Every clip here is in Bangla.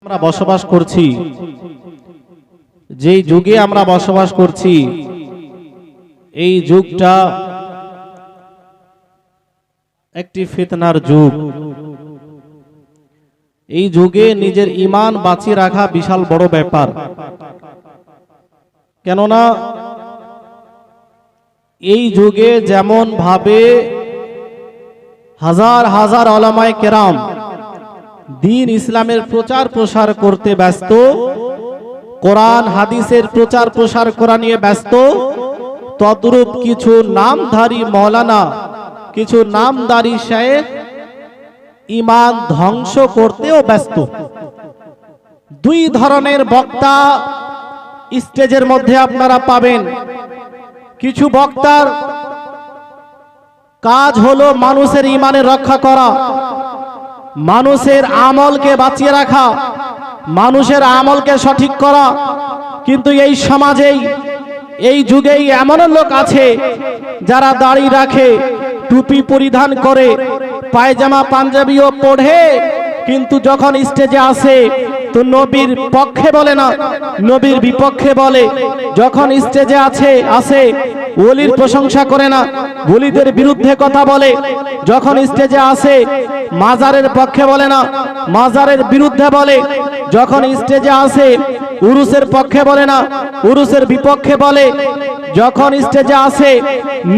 আমরা বসবাস করছি, যেই যুগে আমরা বসবাস করছি, এই যুগটা একটি ফিতনার যুগ। এই যুগে নিজের ঈমান বাঁচিয়ে রাখা বিশাল বড় ব্যাপার। কেননা এই যুগে যেমন ভাবে হাজার হাজার উলামায়ে কেরাম দ্বীন ইসলামের প্রচার প্রসার করতে ব্যস্ত, কোরআন হাদিসের প্রচার প্রসার করা নিয়ে ব্যস্ত, তদ্রূপ কিছু নামধারী মাওলানা, কিছু নামধারী শায়েখ ঈমান ধ্বংস করতেও ব্যস্ত। দুই ধরনের বক্তা স্টেজের মধ্যে আপনারা পাবেন। কিছু বক্তার কাজ হলো মানুষের ঈমানের রক্ষা করা, মানুষের আমলকে বাঁচিয়ে রাখা, মানুষের আমলকে সঠিক করা। কিন্তু এই সমাজেই, এই যুগেই এমন লোক আছে যারা দাড়ি রাখে, টুপি পরিধান করে, পায়জামা পাঞ্জাবিও পড়ে, কিন্তু যখন স্টেজে আসে তো নবীর পক্ষে বলে না, নবীর বিপক্ষে বলে। যখন স্টেজে আসে ওলির প্রশংসা করে না, ওলিদের বিরুদ্ধে কথা বলে। যখন স্টেজে আসে মাজারের পক্ষে বলে না, মাজারের বিরুদ্ধে বলে। যখন স্টেজে আসে উরুসের পক্ষে বলে না, উরুসের বিপক্ষে বলে। যখন স্টেজে আসে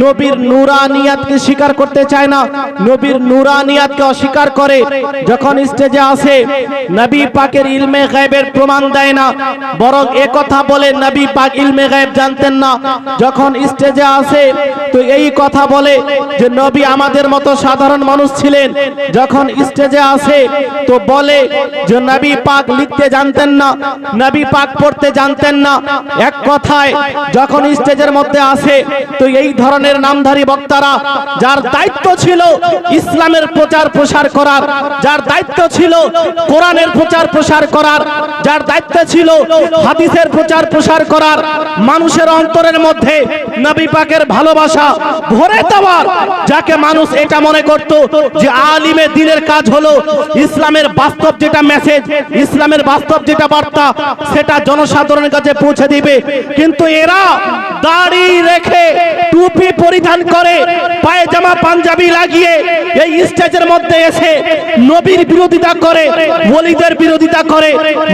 নবীর নূরানিয়াতকে স্বীকার করতে চায় না, নবীর নূরানিয়াতকে অস্বীকার করে। যখন স্টেজে আসে নবী পাকের ইলমে গায়বের প্রমাণ দেয় না, বরং একথা বলে নবী পাক ইলমে গায়ব জানতেন না। যখন স্টেজে আসে তো এই কথা বলে যে নবী আমাদের মতো সাধারণ মানুষ ছিলেন। যখন স্টেজে আসে তো বলে যে নবী পাক লিখতে জানতেন না, নবী পাক পড়তে জানতেন না। এক কথায় যখন স্টেজের মধ্যে আসে তো এই ধরনের নামধারী বক্তারা, যার দায়িত্ব ছিল ইসলামের প্রচার প্রসার করার, যার দায়িত্ব ছিল কোরআনের প্রচার প্রসার করার, যার দায়িত্ব ছিল হাদিসের প্রচার প্রসার করার, মানুষের অন্তরের মধ্যে নবী পাকের ভালোবাসা ভরে দেওয়ার, যাকে মানুষ এটা মনে করত যে আলিমে দ্বীনের কাজ হলো ইসলামের বাস্তব যেটা মেসেজ, ইসলামের বাস্তব যেটা বার্তা, সেটা জনসাধারণের কাছে পৌঁছে দিবে। কিন্তু এরা দাড়ি রেখে, টুপি পরিধান করে, পায়জামা পাঞ্জাবি লাগিয়ে এই স্টেজের মধ্যে এসে নবীর বিরোধিতা করে, ওলিদের বিরোধিতা করে,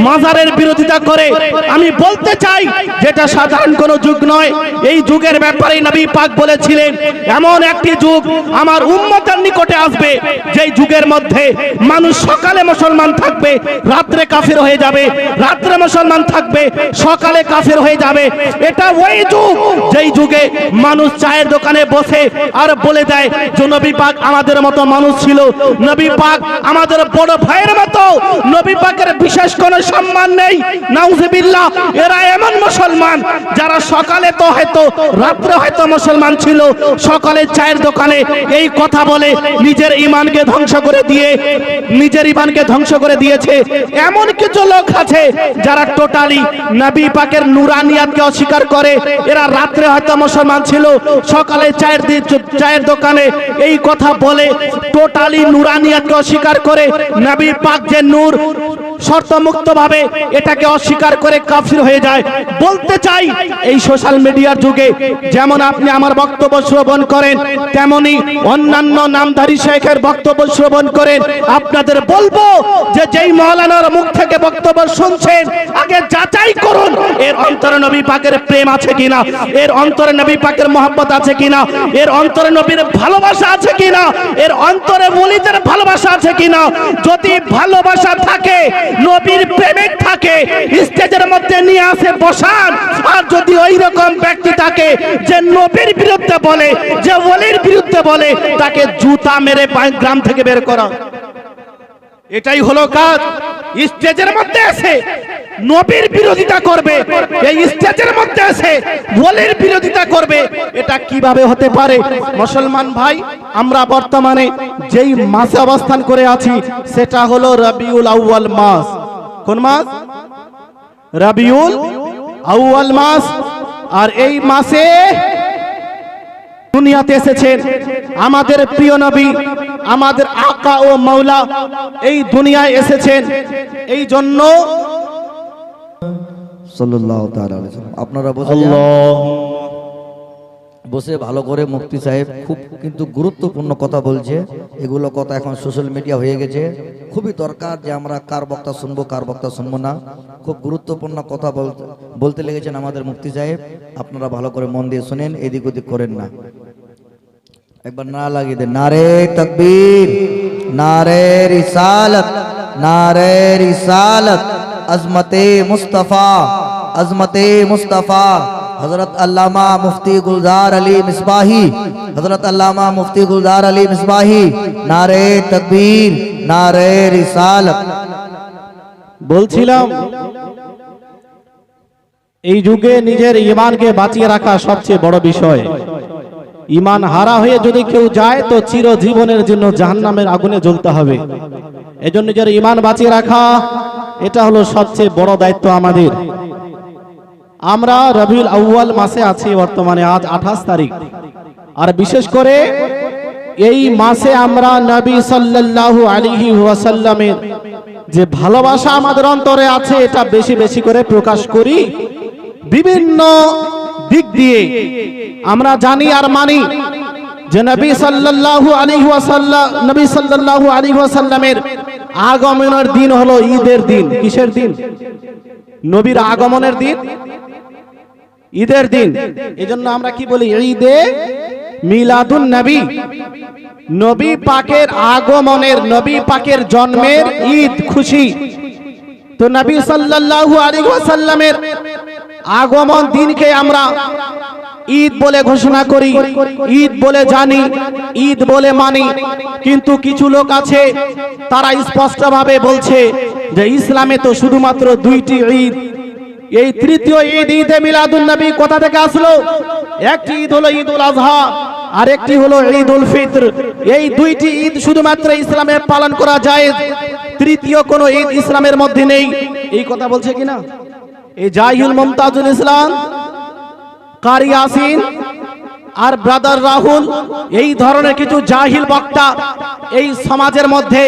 মাজারের বিরোধিতা করে। আমি বলতে চাই যেটা সাধারণ কোনো যুগ নয়, এই যুগের ব্যাপারে নবী পাক বলেছিলেন এমন একটি যুগ আমার উম্মতের নিকটে আসবে, যেই যুগের মধ্যে মানুষ সকালে মুসলমান থাকবে, রাত্রে কাফির হয়ে যাবে, রাত্রে মুসলমান থাকবে, সকালে কাফির হয়ে যাবে। এটা ওই যুগ যেই যুগে মানুষ চায়ের দোকানে বসে আর বলে দেয় যে নবী পাক আমাদের মতো মানুষ ছিল, নবী পাক আমাদের বড় ভাইয়ের মতো, নবী পাকের বিশেষ কোনো সম্মান নেই। নাউজুবিল্লাহ, এরা এমন মুসলমান যারা সকালে তো হয়তো, রাত্রে হয়তো মুসলমান ছিল, সকালে চায়ের দোকানে এই কথা বলে নিজের ঈমানকে ধ্বংস করে দিয়ে, নিজের ঈমানকে ধ্বংস করে দিয়েছে। এমন কিছু লোক আছে যারা টোটালি নবী পাকের নূরানিয়াতকে অস্বীকার করে। এরা রাত্রে হয়তো মুসলমান ছিল, সকালে চায়ের দোকানে এই কথা বলে টোটালি নূরানিয়াতকে অস্বীকার করে। নবী পাক যে নূর, শর্ত মুক্ত ভাবে এটাকে অস্বীকার করে কাফির হয়ে যায়। বলতে চাই এই সোশ্যাল মিডিয়ার যুগে যেমন আপনি আমার বক্তব্য শ্রবণ করেন, তেমনি অন্যান্য নামধারী শেখের বক্তব্য শ্রবণ করেন। আপনাদের বলবো যে যেই মাওলানার মুখ থেকে বক্তব্য শুনছেন, আগে যাচাই করুন এর অন্তরে নবী পাকের প্রেম আছে কিনা, এর অন্তরে নবী পাকের মহব্বত আছে কিনা, এর অন্তরে নবীর ভালোবাসা আছে কিনা, এর অন্তরে ওলিদের ভালোবাসা আছে কিনা। যদি ভালোবাসা থাকে, নবীর প্রেমিক থাকে, স্টেজের মধ্যে নিয়ে আসে বসান। আর যদি ওই রকম ব্যক্তি থাকে যে নবীর বিরুদ্ধে বলে, যে ওলির বিরুদ্ধে বলে, তাকে জুতা মেরে গ্রাম থেকে বের করা। এটাই হলো কাজ। স্টেজের মধ্যে এসে নবীর বিরোধিতা করবে, এই স্টেজের মধ্যে এসে ওলির বিরোধিতা করবে, এটা কিভাবে হতে পারে? মুসলমান ভাই, আমরা বর্তমানে যেই মাসে অবস্থান করে আছি সেটা হলো রবিউল আউয়াল মাস। কোন মাস? রবিউল আউয়াল মাস। আর এই মাসে দুনিয়াতে এসেছেন আমাদের প্রিয় নবী আমাদের আকা ও মাওলা এই দুনিয়ায় এসেছেন। এই জন্য সাল্লাল্লাহু তাআলা আলাইহি ওয়াসাল্লাম আপনারা বসে ভালো করে মুফতি সাহেব খুব কিন্তু গুরুত্বপূর্ণ কথা বলছে। এগুলো কথা এখন সোশ্যাল মিডিয়া হয়ে গেছে, খুবই দরকার যে আমরা কার বক্তা শুনবো কার বক্তা শুনবো না। খুব গুরুত্বপূর্ণ কথা বলতে লেগেছেন আমাদের মুফতি সাহেব, আপনারা ভালো করে মন দিয়ে শুনেন, এদিক ওদিক করেন না। একবার নারা লাগিয়ে দেন, নারে তাকবীর, নারে রিসালাত, নারে রিসালাত, আজমতে মুস্তাফা, আজমতে মুস্তাফা। हजरत अल्लामा मुफ्ती गुलजार अली मिसबाही, हजरत अल्लामा मुफ्ती गुलजार अली मिसबाही, नारे तकबीर, नारे रिसालत। বলছিলাম এই যুগে নিজের ঈমানকে বাঁচিয়ে রাখা সবচেয়ে বড় বিষয়। ঈমান হারা হয়ে যদি কেউ যায় তো চিরজীবনের জন্য জাহান্নামের আগুনে জ্বলতে হবে। এজন্য নিজের ঈমান বাঁচিয়ে রাখা এটা হলো সবচেয়ে বড় দায়িত্ব আমাদের। আমরা রবিউল আউয়াল মাসে আছি বর্তমানে, আজ 28 তারিখ। আর বিশেষ করে এই মাসে আমরা নবী সাল্লাল্লাহু আলাইহি ওয়াসাল্লামের যে ভালোবাসা আমাদের অন্তরে আছে এটা বেশি বেশি করে প্রকাশ করি। বিভিন্ন দিক দিয়ে আমরা জানি আর মানি যে নবী সাল্লাল্লাহু আলাইহি ওয়াসাল্লামের আগমনের দিন হলো ঈদের দিন। কিসের দিন? নবীর আগমনের দিন, ঈদের দিন। এজন্য আমরা কি বলি? ঈদে মিলাদুন নবী। নবী পাকের আগমনের, নবী পাকের জন্মের ঈদ, খুশি। তো নবী সাল্লাল্লাহু আলাইহি ওয়াসাল্লামের আগমন দিনকে আমরা ঈদ বলে ঘোষণা করি, ঈদ বলে জানি, ঈদ বলে মানি। কিন্তু কিছু লোক আছে তারা স্পষ্টভাবে বলছে যে ইসলামে তো শুধুমাত্র দুইটি ঈদ। এই তৃতীয় ঈদ, ঈদে মিলাদুন নবী কোথা থেকে আসলো? একটি ঈদ হলো ঈদুল আজহা, আর একটি হলো ঈদুল ফিতর। এই দুইটি ঈদ শুধুমাত্র ইসলামে পালন করা যায়, তৃতীয় কোনো ঈদ ইসলামের মধ্যে নেই। এই কথা বলছে কিনা এই জাহিল মুমতাজুল ইসলাম, কারি ইয়াসিন আর ব্রাদার রাহুল, এই ধরনের কিছু জাহিল বক্তা এই সমাজের মধ্যে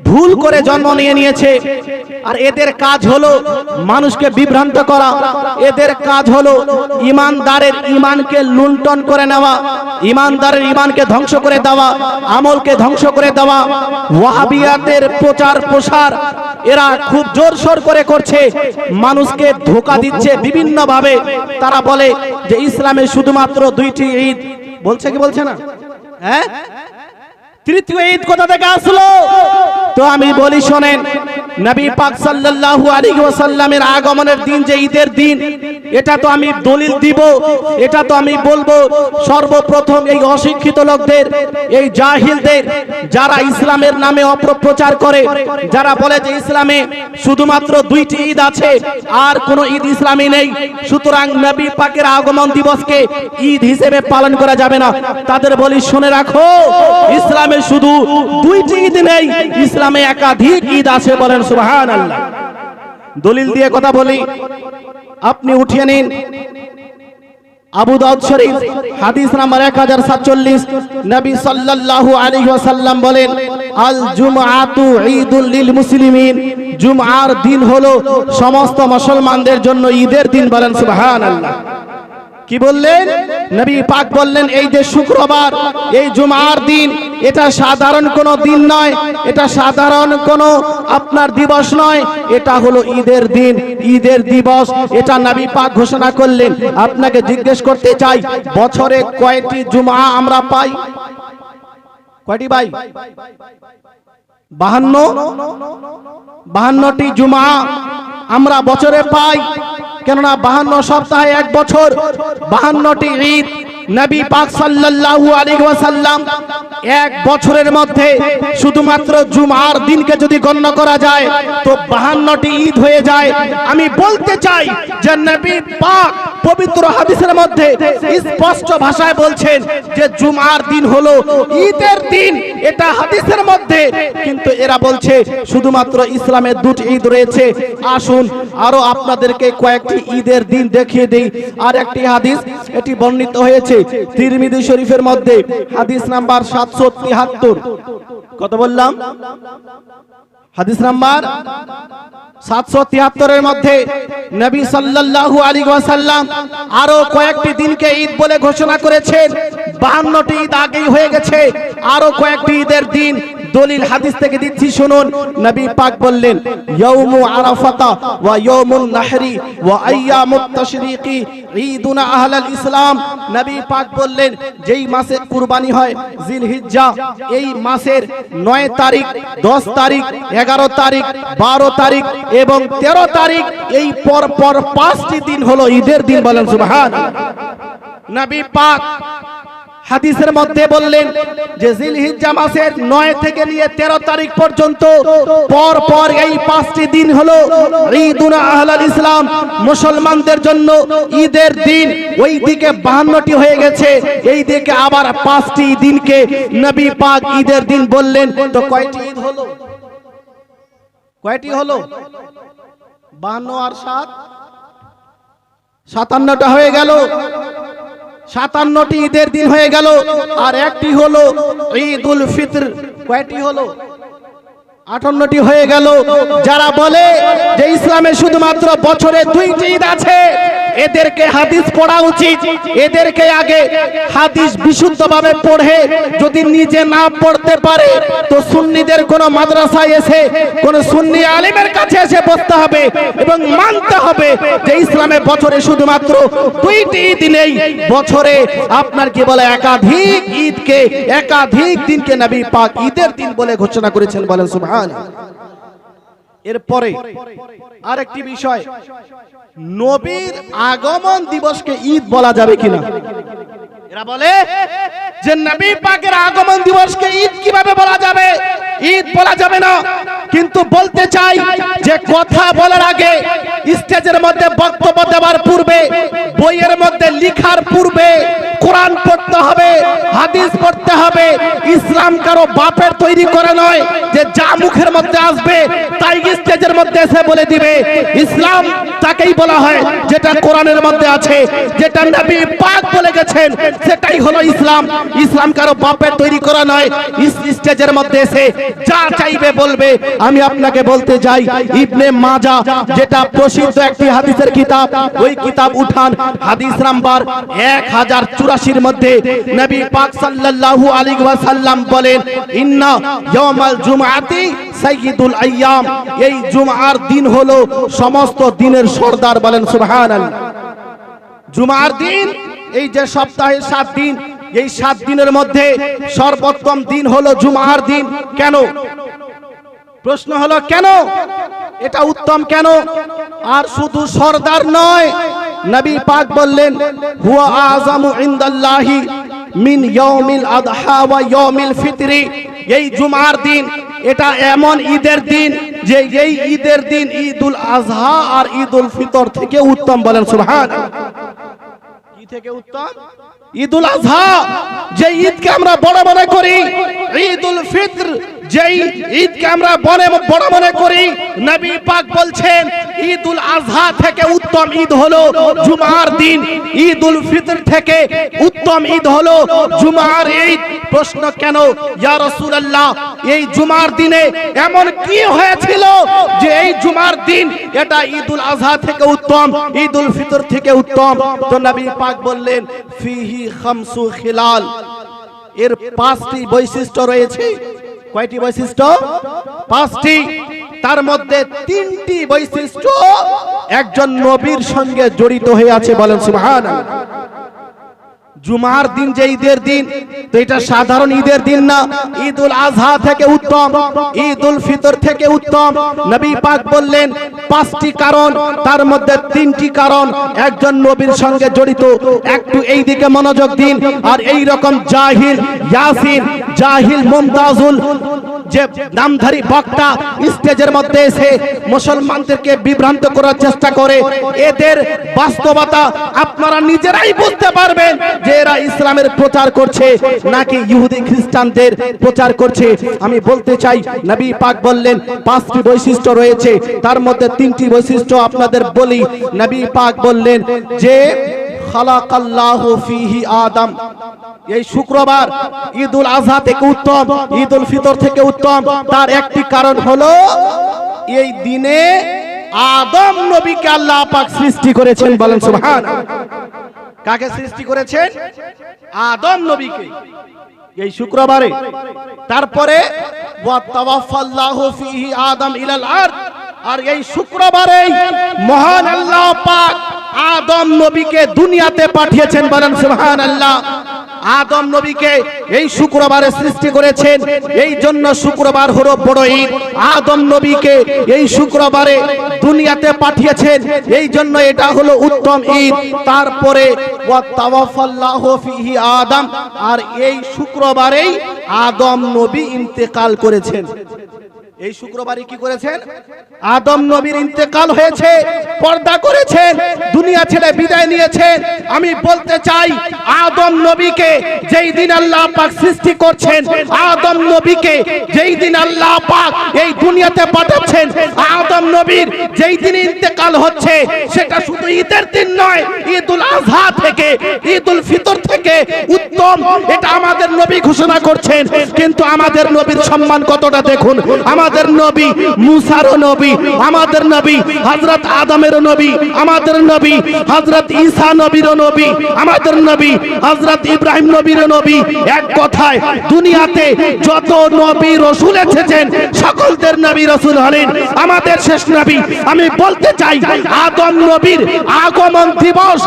ভুল করে জন্ম নিয়েছে। আর এদের কাজ হলো মানুষকে বিভ্রান্ত করা, এদের কাজ হলো ইমানদারের ইমানকে লুণ্ঠন করে নেওয়া, ইমানদারের ইমানকে ধ্বংস করে দেওয়া, আমলকে ধ্বংস করে দেওয়া। ওয়াহাবিয়াতের প্রচার প্রসার এরা খুব জোরসোর করে করছে, মানুষকে ধোঁকা দিচ্ছে বিভিন্ন ভাবে। তারা বলে যে ইসলামে শুধুমাত্র দুইটি ঈদ। বলছে কি বলছে না? হ্যাঁ, তৃতীয় ঈদ কোথা থেকে আসলো? তো আমি বলি শোনেন, নবী পাক সাল্লাল্লাহু আলাইহি ওয়াসাল্লামের আগমনের দিন যে ঈদের দিন, এটা তো আমি দলিল দিব, এটা তো আমি বলবো সর্বপ্রথম এই অশিক্ষিত লোকদের, এই জাহিলদের, যারা ইসলামের নামে অপপ্রচার করে, যারা বলে যে ইসলামে শুধুমাত্র দুইটি ঈদ আছে আর কোনো ঈদ ইসলামে নেই, সুতরাং নবী পাকের আগমন দিবসকে ঈদ হিসেবে পালন করা যাবে না। তাদের বলি শুনে রাখো, ইসলামে শুধু দুইটি ঈদ নেই, ইসলামে একাধিক ঈদ আছে। বলেন সুবহানাল্লাহ। দলিল দিয়ে কথা বলি, আপনি উঠিয়ে নিন আবু দাউদ শরীফ হাদিস নাম্বার 1047। নবী সাল্লাল্লাহু আলাইহি ওয়াসাল্লাম বলেন, আল জুমআতু ঈদুল লিল মুসলিমিন, জুমআর দিন হলো সমস্ত মুসলমানদের জন্য ঈদের দিন। বলেন সুবহানাল্লাহ। কি বললেন? নবী পাক বললেন এই যে শুক্রবার, এই জুমার দিন, এটা সাধারণ কোনো দিন নয়, এটা সাধারণ কোনো আপনার দিবস নয়, এটা হলো ঈদের দিন, ঈদের দিবস। এটা নবী পাক ঘোষণা করলেন। আপনাকে জিজ্ঞেস করতে চাই, বছরে কয়টি জুমা আমরা পাই? কয়টি ভাই? 52টি জুমা আমরা বছরে পাই। কেননা 52 সপ্তাহে এক বছর, 52টি ঈদ। নবী পাক সাল্লাল্লাহু আলাইহি ওয়াসাল্লাম এক বছরের মধ্যে শুধুমাত্র জুমার দিনকে যদি গণ্য করা যায় তো 52টি ঈদ হয়ে যায়। আমি বলতে চাই যে নবী পাক পবিত্র হাদিসের মধ্যে স্পষ্ট ভাষায় বলছেন যে জুমার দিন হলো ঈদের দিন, এটা হাদিসের মধ্যে। কিন্তু এরা বলছে শুধুমাত্র ইসলামের দুটি ঈদ রয়েছে। আসুন আরো আপনাদেরকে কয়েকটি ঈদের দিন দেখিয়ে দেই। আর একটি হাদিস এটি বর্ণিত হয়েছে তিরমিজি শরীফের মধ্যে হাদিস নাম্বার 773। কত বললাম? হাদিস নাম্বার 773 এর মধ্যে নবী সাল্লাল্লাহু আলাইহি ওয়াসাল্লাম আরো কয়েকটি দিনকে ঈদ বলে ঘোষণা করেছেন। 52টি ঈদ আগেই হয়ে গেছে, আরো কয়েকটি ঈদের দিন দলিল হাদিস থেকে দিচ্ছি শুনুন। নবী পাক বললেন ইয়াউমু আরাফাতা ওয়া ইয়াউমুন নাহরি ওয়া আইয়ামুত তাশরিকি ঈদুনা আহলাল ইসলাম। নবী পাক বললেন যেই মাসে কুরবানি হয় জিলহিজ্জা, এই মাসের 9 তারিখ, 10 তারিখ, 11 তারিখ, 12 তারিখ এবং 13 তারিখ, এই পর পর 5টি দিন হলো ঈদের দিন। বলেন সুবহানাল্লাহ। নবী পাক হাদিসের মধ্যে বললেন যে জিলহিজ্জা মাসের 9 থেকে নিয়ে 13 তারিখ পর্যন্ত পর পর এই 5টি দিন হলো ঈদুনা আহলাল ইসলাম, মুসলমানদের জন্য ঈদের দিন। ওই দিকে 52টি হয়ে গেছে, এই দিকে আবার 5টি দিনকে নবী পাক ঈদের দিন বললেন। তো কয়টি ঈদ হলো? কয়টি হলো? 52 আর 7 57টা হয়ে গেল। 57টি ঈদের দিন হয়ে গেল। আর একটি হলো ঈদুল ফিতর। কয়টি হলো? 58টি হয়ে গেল। যারা বলে যে ইসলামে শুধুমাত্র বছরে 2টি ঈদ আছে, এদেরকে হাদিস পড়া উচিত। এদেরকে আগে হাদিস বিশুদ্ধভাবে পড়ে যদি নিজে না পড়তে পারে তো সুন্নিদের কোন মাদ্রাসায় এসে কোন সুন্নি আলেমের কাছে এসে বসতে হবে এবং মানতে হবে যে ইসলামে বছরে শুধুমাত্র 2টি ঈদ নেই। বছরে আপনার কি বলে একাধিক ঈদকে, একাধিক দিনকে নবী পাক ঈদের দিন বলে ঘোষণা করেছেন। বলেন সুবহানাল্লাহ। এরপরে আরেকটি বিষয়, নবীর আগমন দিবসকে ঈদ বলা যাবে কিনা? এরা বলে যে নবী পাকের আগমন দিবসকে ঈদ কিভাবে বলা যাবে? ঈদ বলা যাবে না। কিন্তু বলতে চাই যে কথা বলার আগে, স্টেজের মধ্যে বক্তব্য দেওয়ার পূর্বে, বইয়ের মধ্যে লেখার পূর্বে কোরআন পড়তে হবে, হাদিস পড়তে হবে। ইসলাম কারো বাপের তৈরি করে নয় যে যা মুখের মধ্যে আসবে তাই স্টেজের মধ্যে এসে বলে দিবে। ইসলাম তাকেই বলা হয় যেটা কোরআনের মধ্যে আছে, যেটা নবী পাক বলে গেছেন, সেটাই হলো ইসলাম। ইসলাম কারো বাপের তৈরি করা নয়। স্টেজের মধ্যে এসে যা চাইবে বলবে। আমি আপনাকে বলতে চাই ইবনে মাজা, যেটা প্রসিদ্ধ একটি হাদিসের কিতাব, ওই কিতাব উঠান, হাদিস নাম্বার 1084 মধ্যে নবী পাক সাল্লাল্লাহু আলাইহি ওয়াসাল্লাম বলেন ইন্না ইয়াউমাল জুমআতি সাইয়্যিদুল আইয়াম। এই জুমআর দিন হলো সমস্ত দিনের সরদার। বলেন সুবহানাল্লাহ। জুমআর দিন, এই যে সপ্তাহে 7 দিন, এই 7 দিনের মধ্যে সর্বোত্তম দিন হলো জুমআর দিন। কেন? প্রশ্ন হলো কেন এটা উত্তম কেন? আর শুধু সরদার নয়, নবী পাক বললেন হুয়া আযামু ইনদাল্লাহি মিন ইয়াউমিল আযহা ওয়া ইয়াউমিল ফিতরি। এই জুমআর দিন এটা এমন ঈদের দিন যে এই ঈদের দিন ঈদুল আযহা আর ঈদুল ফিতর থেকে উত্তম। বলেন সুবহানাল্লাহ। কি থেকে উত্তম? ঈদুল আযহা যে ঈদকে আমরা বড় মনে করি, ঈদুল ফিতর যেই ঈদকে আমরা বড় মনে করি, নবী পাক বলছেন ঈদুল আযহা থেকে উত্তম ঈদ হলো জুমআর দিন, ঈদুল ফিতর থেকে উত্তম ঈদ হলো জুমআর ঈদ। প্রশ্ন কেন ইয়া রাসূলুল্লাহ, এই জুমআর দিনে এমন কি হয়েছিল যে এই জুমআর দিন এটা ঈদুল আযহা থেকে উত্তম, ঈদুল ফিতর থেকে উত্তম? তো নবী পাক বললেন ফিহি খামসু খিলাল। এর 5টি বৈশিষ্ট্য রয়েছে। কয়টি বৈশিষ্ট্য? 5টি। তার মধ্যে 3টি বৈশিষ্ট্য একজন নবীর সঙ্গে জড়িত হয়ে আছে। বলেন সুবহানাল্লাহ। জুমার দিন যে ঈদের দিন, তো এটা সাধারণ ঈদের দিন না, ঈদুল আযহা থেকে উত্তম, ঈদুল ফিতর থেকে উত্তম। নবী পাক বললেন 5টি কারণ, তার মধ্যে 3টি কারণ একজন নবীর সঙ্গে জড়িত। একটু এই দিকে মনোযোগ দিন। আর এই রকম জাহিল, ইয়াসিন, জাহিল, মুমতাজুল যে নামধারী বক্তা স্টেজের মধ্যে এসে মুসলমানদেরকে বিভ্রান্ত করার চেষ্টা করে, এদের বাস্তবতা আপনারা নিজেরাই বুঝতে পারবেন যে এরা ইসলামের প্রচার করছে নাকি ইহুদি খ্রিস্টানদের প্রচার করছে। আমি বলতে চাই নবী পাক বললেন 5টি বৈশিষ্ট্য রয়েছে, তার মধ্যে 3টি বৈশিষ্ট্য আপনাদের বলি। নবী পাক বললেন যে খালাকাল্লাহু ফীহি আদম। এই শুক্রবার ঈদুল আযহা থেকে উত্তম, ঈদুল ফিতর থেকে উত্তম, তার একটি কারণ হলো এই দিনে আদম নবীকে আল্লাহ পাক সৃষ্টি করেছেন। বলেন সুবহানাল্লাহ। কাকে সৃষ্টি করেছেন? আদম নবীকে এই শুক্রবারে। তারপরে ওয়া তাওয়াফাল্লাহু ফীহি আদম ইলাল আরদ, আর এই শুক্রবারে মহান আল্লাহ পাক আদম নবীকে দুনিয়াতে পাঠিয়েছেন। বলেন সুবহানাল্লাহ। আদম নবীকে এই শুক্রবারে সৃষ্টি করেছেন, এই জন্য শুক্রবার হলো বড় ঈদ। আদম নবীকে এই শুক্রবারে দুনিয়াতে পাঠিয়েছেন, এই জন্য এটা হলো উত্তম ঈদ। তারপরে ওয়া তাওয়াফাল্লাহু ফীহি আদম, আর এই শুক্রবারেই আদম নবী ইন্তেকাল করেছেন। এই শুক্রবারে কি করেছেন? আদম নবীর ইন্তেকাল হয়েছে, পর্দা করেছেন, দুনিয়া ছেড়ে বিদায় নিয়েছেন। আমি বলতে চাই, আদম নবীকে যেই দিন আল্লাহ পাক সৃষ্টি করছেন, আদম নবীকে যেই দিন আল্লাহ পাক এই দুনিয়াতে পাঠাচ্ছেন, আদম নবীর যেই দিন ইন্তেকাল হচ্ছে, সেটা শুধু ঈদের দিন নয়, ঈদুল আযহা থেকে, ঈদুল ফিতর থেকে উত্তম, এটা আমাদের নবী ঘোষণা করছেন। কিন্তু আমাদের নবীর সম্মান কতটা দেখুন। আমাদের নবী মুসারও নবী, আমাদের নবী হযরত আদমেরও নবী, আমাদের নবী হযরত ঈসা নবীরও নবী, আমাদের নবী হযরত ইব্রাহিম নবীরও নবী। এক কথায় দুনিয়াতে যত নবী রাসূল এসেছেন, সকলদের নবী রাসূল হলেন আমাদের শেষ নবী। আমি বলতে চাই, আদম নবীর আগমন দিবস,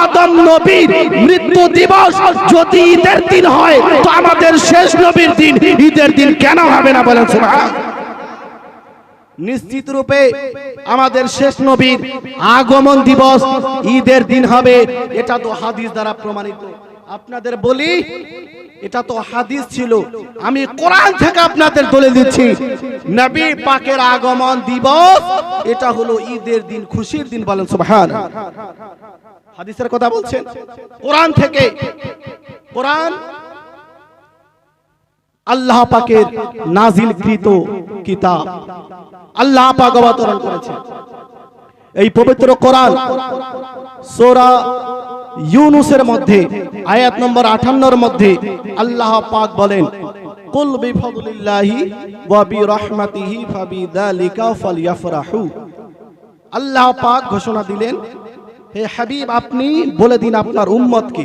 আদম নবীর মৃত্যু দিবস যদি ঈদের দিন হয়, তো আমাদের শেষ নবীর দিন ঈদের দিন কেন হবে না? বলেন সুবহানাল্লাহ। নিশ্চিত রূপে আমাদের শেষ নবীর আগমন দিবস ঈদের দিন হবে, এটা তো হাদিস দ্বারা প্রমাণিত। আপনাদের বলি, এটা তো হাদিস ছিল, আমি কোরআন থেকে আপনাদের দলিল দিচ্ছি। নবী পাকের আগমন দিবস এটা হলো ঈদের দিন, খুশির দিন। বলেন সুবহানাল্লাহ। হাদিসের কথা বলছেন, কোরআন থেকে। কোরআন আল্লাহ পাকের নাজিলকৃত কিতাব, আল্লাহ পাক অবতরণ করেছেন। এই পবিত্র কোরআন সূরা ইউনূসের মধ্যে আয়াত নম্বর 58 এর মধ্যে আল্লাহ পাক বলেন, কুল বিফাদলিল্লাহি ওয়া বিরহমাতিহি ফাবিযালিকা ফালইফরাহু। আল্লাহ পাক ঘোষণা দিলেন, হে হাবিব, আপনি বলে দিন আপনার উম্মতকে।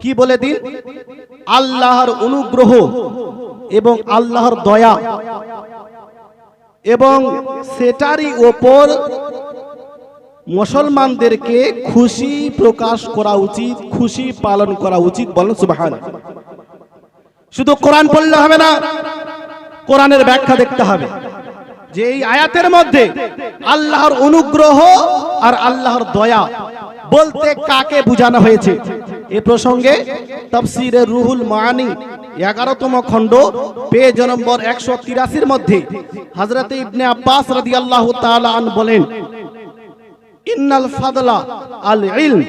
কি বলে দিন? আল্লাহর অনুগ্রহ এবং আল্লাহর দয়া এবং সেটারই ওপর মুসলমানদেরকে খুশি প্রকাশ করা উচিত, খুশি পালন করা উচিত। বলেন সুবহানাল্লাহ। শুধু কোরআন পড়লে হবে না, কোরআনের ব্যাখ্যা দেখতে হবে যে এই আয়াতের মধ্যে আল্লাহর অনুগ্রহ আর আল্লাহর দয়া বলতে কাকে বোঝানো হয়েছে। এ প্রসঙ্গে তাফসীরে রুহুল মাআনি 11তম খণ্ড পেজ নম্বর 183 মধ্যে হযরত ইবনে আব্বাস রাদিয়াল্লাহু তাআলা আন বলেন, ইন্নাল ফাদলা আল ইলম,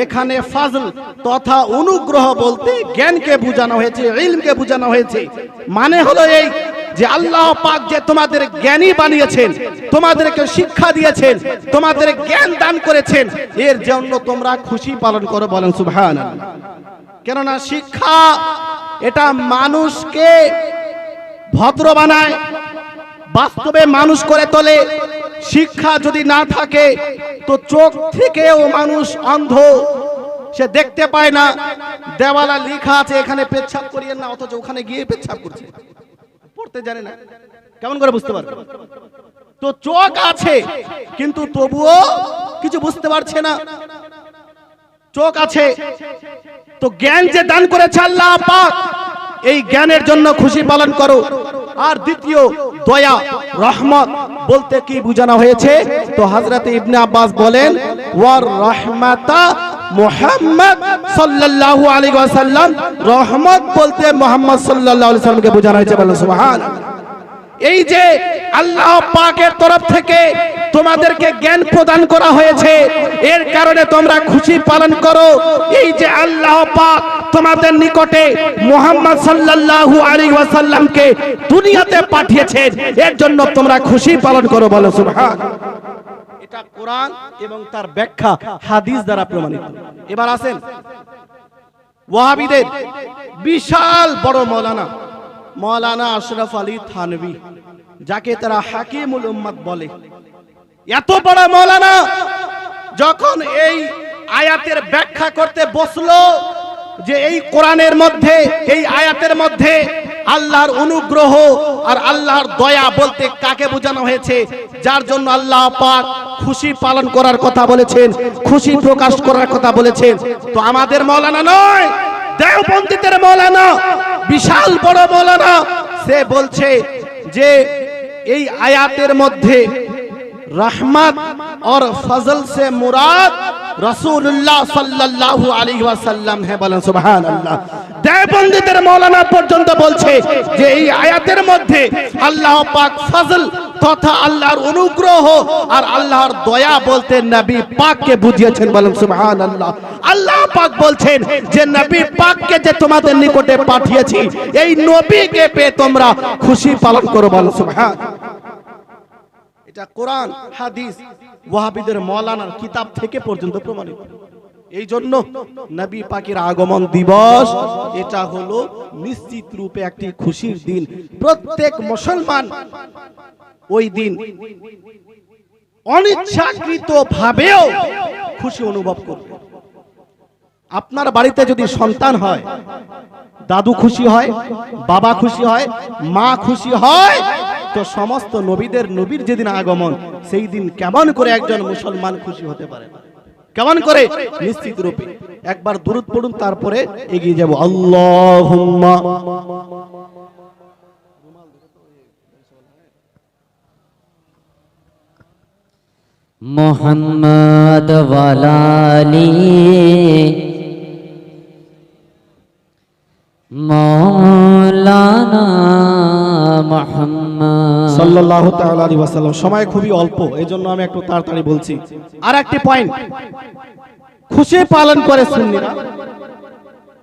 এখানে ফাজল তথা অনুগ্রহ বলতে জ্ঞানকে বোঝানো হয়েছে, ইলমকে বোঝানো হয়েছে। মানে হলো এই যে আল্লাহ পাক যে তোমাদের জ্ঞানী বানিয়েছেন, তোমাদেরকে শিক্ষা দিয়েছেন, তোমাদের জ্ঞান দান করেছেন, এর জন্য তোমরা খুশি পালন করো। বলেন সুবহানাল্লাহ। কেননা শিক্ষা এটা মানুষকে ভদ্র বানায়, বাস্তবে মানুষ করে তোলে। শিক্ষা যদি না থাকে তো চোখ থেকেও মানুষ অন্ধ, সে দেখতে পায় না। দেওয়ালে লেখা আছে এখানে পেচ্ছাপ করিয়েন না, অথচ ওখানে গিয়ে পেচ্ছাপ করছে, পড়তে জানে না, কেমন করে বুঝতে পারবে? তো চোখ আছে কিন্তু তবুও কিছু বুঝতে পারছে না। চোখ আছে তো জ্ঞান যে দান করেছে আল্লাহ পাক, এই জ্ঞানের জন্য খুশি পালন করো। আর দ্বিতীয়, দয়া রহমত বলতে কি বোঝানো হয়েছে? তো হযরত ইবনে আব্বাস বলেন, ওয়ার রাহমাতা মুহাম্মদ সাল্লাল্লাহু আলাইহি ওয়াসাল্লাম, রহমত বলতে মুহাম্মদ সাল্লাল্লাহু আলাইহি ওয়াসাল্লামকে বোঝানো হয়েছে। বলেন সুবহানাল্লাহ। এই যে আল্লাহ পাকের তরফ থেকে তোমাদেরকে জ্ঞান প্রদান করা হয়েছে, এর কারণে তোমরা খুশি পালন করো। এই যে আল্লাহ পাক তোমাদের নিকটে মুহাম্মদ সাল্লাল্লাহু আলাইহি ওয়াসাল্লামকে দুনিয়াতে পাঠিয়েছেন, এর জন্য তোমরা খুশি পালন করো। বলো সুবহানাল্লাহ। এটা কোরআন এবং তার ব্যাখ্যা হাদিস দ্বারা প্রমাণিত। এবার আসেন ওয়াহাবিদের বিশাল বড় মৌলানা আশরাফ আলী থানভী, যাকে তারা হাকিমুল উম্মাত বলে, এত বড় মৌলানা যখন এই আয়াতের ব্যাখ্যা করতে বসলো যে এই কোরআনের মধ্যে, এই আয়াতের মধ্যে আল্লাহর অনুগ্রহ আর আল্লাহর দয়া বলতে কাকে বোঝানো হয়েছে, যার জন্য আল্লাহ পাক খুশি পালন করার কথা বলেছেন, খুশি প্রকাশ করার কথা বলেছেন, তো আমাদের মৌলানা নয়, দেওবন্দীদের মৌলানা, বিশাল বড় মৌলানা, সে বলছে যে এই আয়াতের মধ্যে रहमत और फजल से मुराद रसूलुल्लाह सल्लल्लाहु अलैहि वसल्लम है। बोलें सुभान अल्लाह। देवबंदीদের মৌলানা পর্যন্ত বলছে যে এই আয়াতের মধ্যে আল্লাহ পাক ফজল তথা আল্লাহর অনুগ্রহ আর আল্লাহর দয়া বলতে নবী পাককে বুঝিয়েছেন। বলেন সুবহানাল্লাহ। আল্লাহ পাক বলছেন যে নবী পাককে যে তোমাদের নিকটে পাঠিয়েছি, এই নবীকে পেয়ে তোমরা খুশি পালন করো। বলেন সুবহানাল্লাহ। এটা কোরআন হাদিস ওয়াহাবিদের মৌলানার কিতাব থেকে পর্যন্ত প্রমাণিত। এই জন্য নবী পাকের আগমন দিবস এটা হলো নিশ্চিত রূপে একটি খুশির দিন। প্রত্যেক মুসলমান ওই দিন অনিচ্ছাকৃত ভাবেও খুশি অনুভব করবে। আপনার বাড়িতে যদি সন্তান হয়, দাদু খুশি হয়, বাবা খুশি হয়, মা খুশি হয়, তো সমস্ত নবীর যেদিন আগমন, সেই দিন কেমন করে একজন মুসলমান খুশি হতে পারে? কেমন করে? নিশ্চিত রূপে। একবার দুরূদ পড়ুন, তারপরে এগিয়ে যাব। আল্লাহুম্মা মুহাম্মদ ওয়ালা আলি মাওলানা মুহাম্মদ সাল্লাল্লাহু তাআলা আলাইহি ওয়াসাল্লাম। সময় খুবই অল্প, এজন্য আমি একটু তাড়াতাড়ি বলছি। আর একটি পয়েন্ট, খুশি পালন করে সুন্নিরা,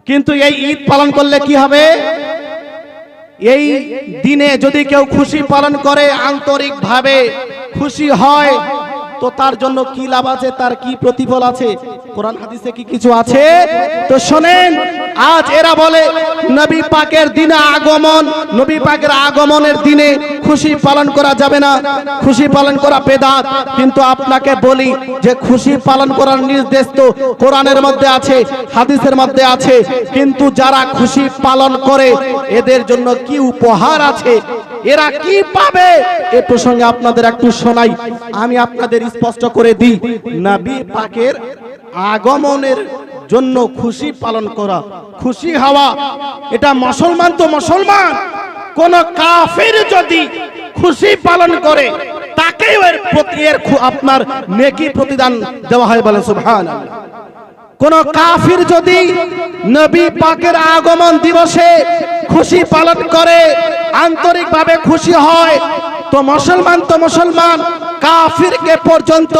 কিন্তু এই ঈদ পালন করলে কি হবে? এই দিনে যদি কেউ খুশি পালন করে, আন্তরিকভাবে খুশি হয়, তো তার জন্য কি লাভ আছে, তার কি প্রতিফল আছে? কোরআন হাদিসে কি কিছু আছে? তো শুনেন, আজ এরা বলে নবী পাকের দিনে আগমন, নবী পাকের আগমনের দিনে খুশি পালন করা যাবে না, খুশি পালন করা বেদাত। কিন্তু আপনাকে বলি যে খুশি পালন করার নির্দেশ তো কোরআনের মধ্যে আছে, হাদিসের মধ্যে আছে, কিন্তু যারা খুশি পালন করে এদের জন্য কি উপহার আছে, এরা কি পাবে? এ প্রসঙ্গে আপনাদের একটু শোনাই, আমি আপনাদের স্পষ্ট করে দিই। নবী পাকের আগমনের জন্য খুশি পালন করা, খুশি হওয়া, এটা মুসলমান তো মুসলমান, কোন কাফির যদি খুশি পালন করে তাকে এর প্রতি আপনার নেকি প্রতিদান দেওয়া হয়। বলেন সুবহানাল্লাহ। কোন কাফির যদি নবী পাকের আগমন দিবসে খুশি পালন করে, আন্তরিকভাবে খুশি হয়, তো মুসলমান, কাফিরকে পর্যন্ত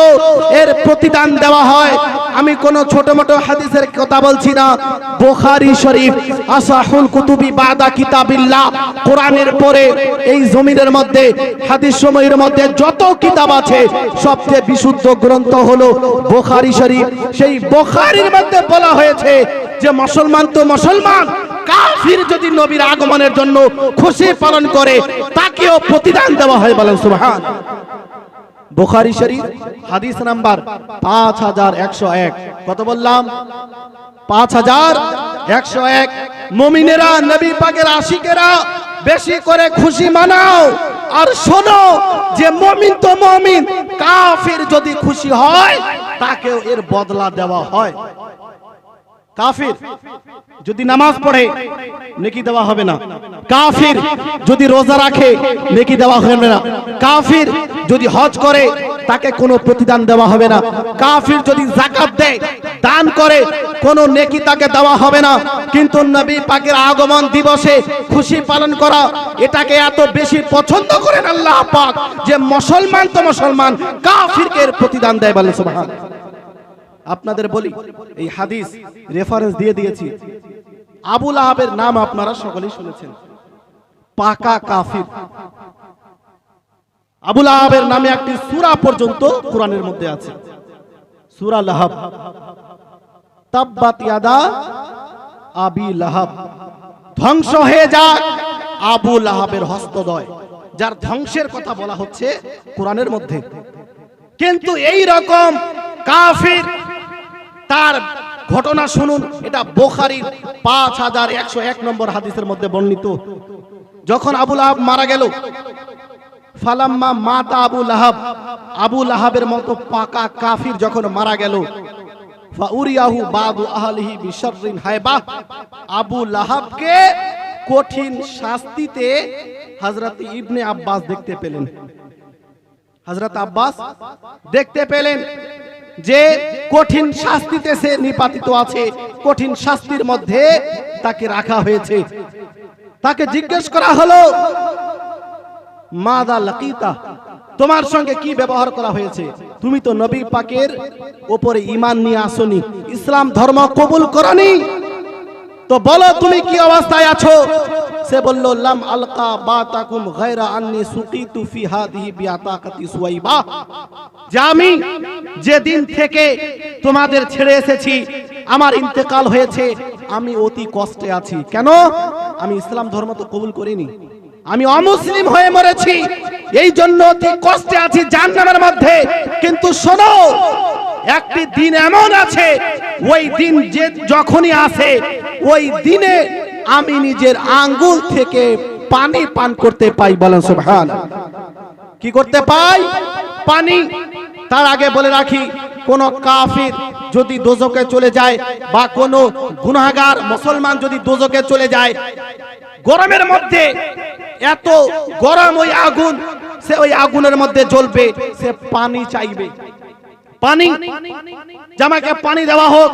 এর প্রতিদান দেওয়া হয়। আমি কোন ছোট মোটো হাদিসের কথা বলছি না। বুখারী শরীফ আসাহুল কুতুবি বাদা কিতাবিল্লাহ, কোরআনের পরে এই জমিনের মধ্যে হাদিস সময়ের মধ্যে যত কিতাব আছে সবচেয়ে বিশুদ্ধ গ্রন্থ হলো বুখারী শরীফ। সেই বুখারীর মধ্যে বলা হয়েছে যে মুসলমান তো মুসলমান, কাফির যদি নবীর আগমনের জন্য খুশি পালন করে তাকেও প্রতিদান দেওয়া হয়। বলেন সুবহানাল্লাহ। বুখারী শরীফ হাদিস নাম্বার 5101। কত বললাম? 5101। মুমিনেরা, নবী পাকের আশিকেরা বেশি করে খুশি মানাও। আর শোনো যে মুমিন তো মুমিন, কাফির যদি খুশি হয় তাকেও এর বদলা দেওয়া হয়। কাফির যদি নামাজ পড়ে নেকি দেওয়া হবে না, কাফির যদি রোজা রাখে নেকি দেওয়া হবে না, কাফির যদি হজ করে তাকে কোনো প্রতিদান দেওয়া হবে না, কাফির যদি যাকাত দেয়, দান করে, কোনো নেকি তাকে দেওয়া হবে না। কিন্তু নবী পাকের আগমন দিবসে খুশি পালন করা, এটাকে এত বেশি পছন্দ করেন আল্লাহ পাক যে মুসলমান তো মুসলমান, কাফিরকে এর প্রতিদান দেয়। বলেন সুবহানাল্লাহ। আপনাদের বলি, এই হাদিস রেফারেন্স দিয়ে দিয়েছি। আবু লাহাবের নাম আপনারা সকলেই শুনেছেন, পাকা কাফির। আবু লাহাবের নামে একটি সূরা পর্যন্ত কোরআনের মধ্যে আছে, সূরা লাহাব। তাব্বাত ইয়াদা আবি লাহাব, ধ্বংস হয়ে যাক আবু লাহাবের হস্তদ্বয়, যার ধ্বংসের কথা বলা হচ্ছে কোরআনের মধ্যে। কিন্তু এই রকম কাফির, তার ঘটনা শুনুন, এটা বুখারীর 5101 নম্বর হাদিসের মধ্যে বর্ণিত। যখন আবু লাহাব মারা গেল, ফালাম্মা মাতা আবু লাহাব, আবু লাহাবের মতো পাকা কাফির যখন মারা গেল, ফাউরিয়াহু বাদু আহলিহি বিশাররিন হায়বা, আবু লাহাবকে কঠিন শাস্তিতে হযরত ইবনে আব্বাস দেখতে পেলেন। হযরত আব্বাস দেখতে পেলেন যে কঠিন শাস্তিতে সে নিপাতিত আছে, কঠিন শাস্তির মধ্যে তাকে রাখা হয়েছে। তাকে জিজ্ঞেস করা হলো, মাদা লাকিতা, তোমার সঙ্গে কি ব্যবহার করা হয়েছে? তুমি তো নবী পাকের উপরে ঈমান নিয়ে আসনি, ইসলাম ধর্ম কবুল করনি, তো বলো তুমি কি অবস্থায় আছো? সে বলল, লাম আলকা বাতাকুম গায়রা আন্নি সুকিতু ফি হাদিহি বিআতাকাতি সুয়াইবা, যে আমি যেদিন থেকে তোমাদের ছেড়ে এসেছি, আমার ইন্তেকাল হয়েছে, আমি অতি কষ্টে আছি। কেন? আমি ইসলাম ধর্ম তো কবুল করিনি, আমি অমুসলিম হয়ে মরেছি, এই জন্য অতি কষ্টে আছি জাহান্নামের মধ্যে। কিন্তু শোনো, একটি দিন এমন আছে, ওই দিন যে যখনই আসে, ওই দিনে আমি নিজের আঙ্গুল থেকে পানি পান করতে পাই। বলেন সুবহানাল্লাহ। কি করতে পাই? পানি। তার আগে বলে রাখি, কোন কাফির যদি দোজখে চলে যায়, বা কোন গুনাহগার মুসলমান যদি দোজখে চলে যায়, গরমের মধ্যে এত গরম ওই আগুন, সে ওই আগুনের মধ্যে জ্বলবে, সে পানি চাইবে। পানি, জামাকে পানি দেওয়া হোক,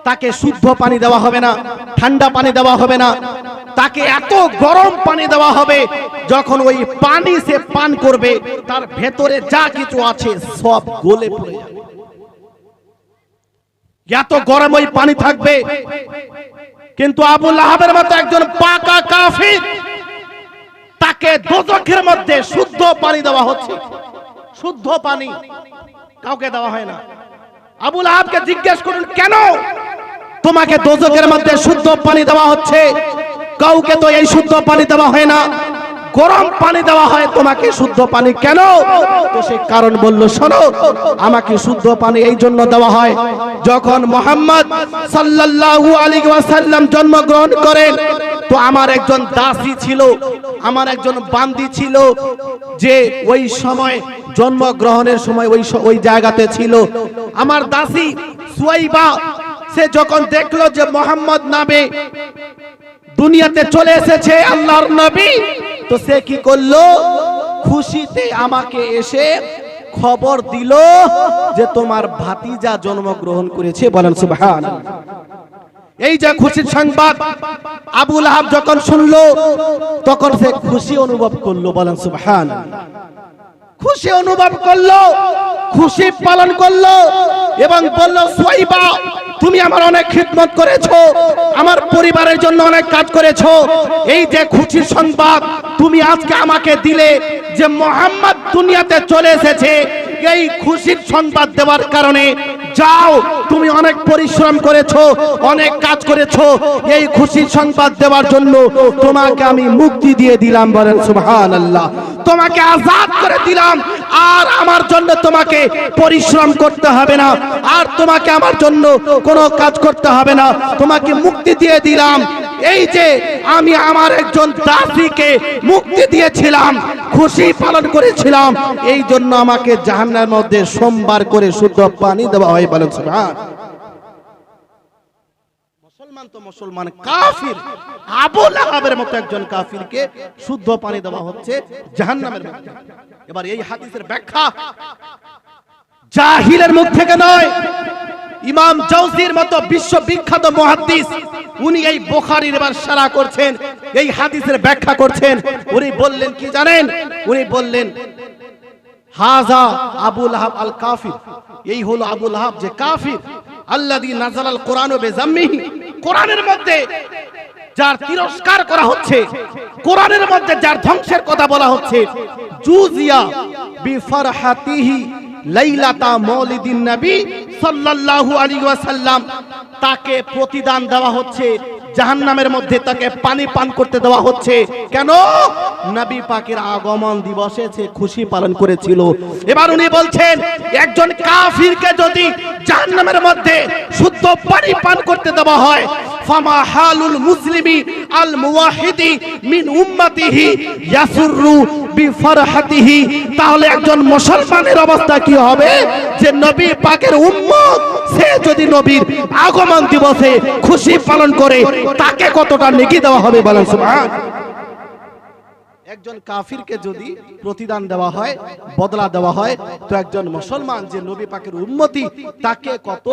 তাকে শুদ্ধ পানি দেওয়া হবে না, ঠান্ডা পানি দেওয়া হবে না, তাকে এত গরম পানি দেওয়া হবে, যখন ওই পানি সে পান করবে, তার ভেতরে যা কিছু আছে সব গলে পড়ে যাবে। এত গরম ওই পানি থাকবে। কিন্তু আবু লাহাবের মতো একজন পাকা কাফির, তাকে দোজখের মধ্যে শুদ্ধ পানি দেওয়া হচ্ছে। শুদ্ধ পানি কাউকে দেওয়া হয় না। আবু লাহাবকে জিজ্ঞেস করুন, কেন তোমাকে দোজখের মধ্যে শুদ্ধ পানি দেওয়া হচ্ছে? কাউকে তো এই শুদ্ধ পানি দেওয়া হয় না, গরম পানি দেওয়া হয়, তোমাকে শুদ্ধ পানি কেন? তো সে কারণ বলল, শোনো, আমাকে শুদ্ধ পানি এই জন্য দেওয়া হয়, যখন মুহাম্মদ সাল্লাল্লাহু আলাইহি ওয়াসাল্লাম জন্মগ্রহণ করেন, তো আমার একজন দাসী ছিল, আমার একজন বান্দি ছিল, যে ওই সময় জন্মগ্রহণের সময় ওই জায়গাতে ছিল। আমার দাসী সুয়াইবা, সে যখন দেখলো যে মুহাম্মদ নামে দুনিয়াতে চলে এসেছে আল্লাহর নবী, তো সে কি করলো? খুশিতে আমাকে এসে খবর দিল যে তোমার ভাতিজা জন্মগ্রহণ করেছে। বলেন সুবহানাল্লাহ। এই যে খুশির সংবাদ আবু লাহাব যখন শুনলো, তখন সে খুশি অনুভব করলো। বলেন সুবহানাল্লাহ। খুশি অনুভব করলো, খুশি পালন করলো, এবং বলল, সুয়াইবা, তুমি আমার অনেক খিদমত করেছো, আমার পরিবারের জন্য অনেক কাজ করেছো, এই যে খুশির সংবাদ তুমি আজকে আমাকে দিলে যে মুহাম্মদ দুনিয়াতে চলে এসেছে, এই খুশির সংবাদ দেওয়ার কারণে যাও, তুমি অনেক পরিশ্রম করেছো, অনেক কাজ করেছো, এই খুশির সংবাদ দেওয়ার জন্য তোমাকে আমি মুক্তি দিয়ে দিলাম। বলেন সুবহানাল্লাহ। তোমাকে আজাদ করে দিলাম, আর আমার জন্য তোমাকে পরিশ্রম করতে হবে না, আর তোমাকে আমার জন্য কোনো কাজ করতে হবে না, তোমাকে মুক্তি দিয়ে দিলাম। এই যে আমি আমার একজন দাসীকে মুক্তি দিয়েছিলাম, খুশি পালন করেছিলাম, এই জন্য আমাকে জাহান্নামের মধ্যে সোমবার করে শুদ্ধ পানি দেওয়া হয়। বলেন সুবহানাল্লাহ। মুসলমান তো মুসলমান, কাফির আবু লাহাবের মতো একজন কাফিরকে শুদ্ধ পানি দেওয়া হচ্ছে জাহান্নামের মধ্যে। এবার এই হাদিসের ব্যাখ্যা জাহিলের মুখ থেকে নয়, ইমাম জাওজির মতো বিশ্ববিখ্যাত মুহাদ্দিস, উনি এই বুখারীর এবার শারা করছেন, এই হাদিসের ব্যাখ্যা করছেন। উনি বললেন কি জানেন? উনি বললেন, হাজা আবু লাহাব আল কাফির, এই হলো আবু লাহাব যে কাফির, আল্লাযী নাযালাল কোরআনু বিযাম্মিহি, কোরআনের মধ্যে যার তিরস্কার করা হচ্ছে, কোরআনের মধ্যে যার ধ্বংসের কথা বলা হচ্ছে, জুজিয়া বিফরহাতিহি লাইলাতা মাউলিদিন নবী সাল্লাল্লাহু আলাইহি ওয়াসাল্লাম, তাকে প্রতিদান দেওয়া হচ্ছে, জাহান্নামের মধ্যে তাকে পানি পান করতে দেওয়া হচ্ছে। কেন? নবী পাকের আগমন দিবসে সে খুশি পালন করেছিল। এবার উনি বলছেন, একজন কাফিরকে যদি জাহান্নামের মধ্যে শুদ্ধ পানি পান করতে দেওয়া হয়, ফামা হালুল মুসলিমি আল মুওয়াহিদি মিন উম্মতিহি ইয়াসুররু বিফরহাতিহি, তাহলে একজন মুসলমানের অবস্থা কি হবে? যে নবী পাকের উম্মত, সে যদি নবীর আগমন দিবসে খুশি পালন করে, তাকে কতটা নেকি দেওয়া হবে বলেন সুবহান। একজন কাফিরকে যদি প্রতিদান দেওয়া হয়, বদলা দেওয়া হয়, তো একজন মুসলমান যে নবী পাকের উম্মতি, তাকে কত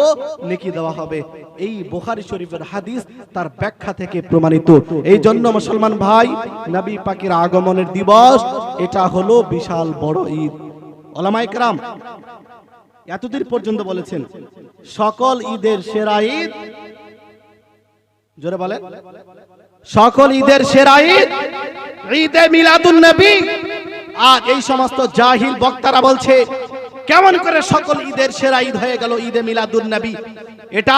নেকি দেওয়া হবে। এই বুখারী শরীফের হাদিস তার ব্যাখ্যা থেকে প্রমাণিত। এই জন্য মুসলমান ভাই, নবী পাকের আগমনের দিবস এটা হলো বিশাল বড় ঈদ। উলামায়ে কেরাম এতদিন পর্যন্ত বলেছেন সকল ঈদের সেরা ঈদ, জোরে বলেন, সকল ঈদের সেরা ঈদ ঈদে মিলাদুন নবী। আর এই সমস্ত জাহিল বক্তারা বলছে, কেমন করে সকল ঈদের সেরা ঈদ হয়ে গেল ঈদে মিলাদুন নবী? এটা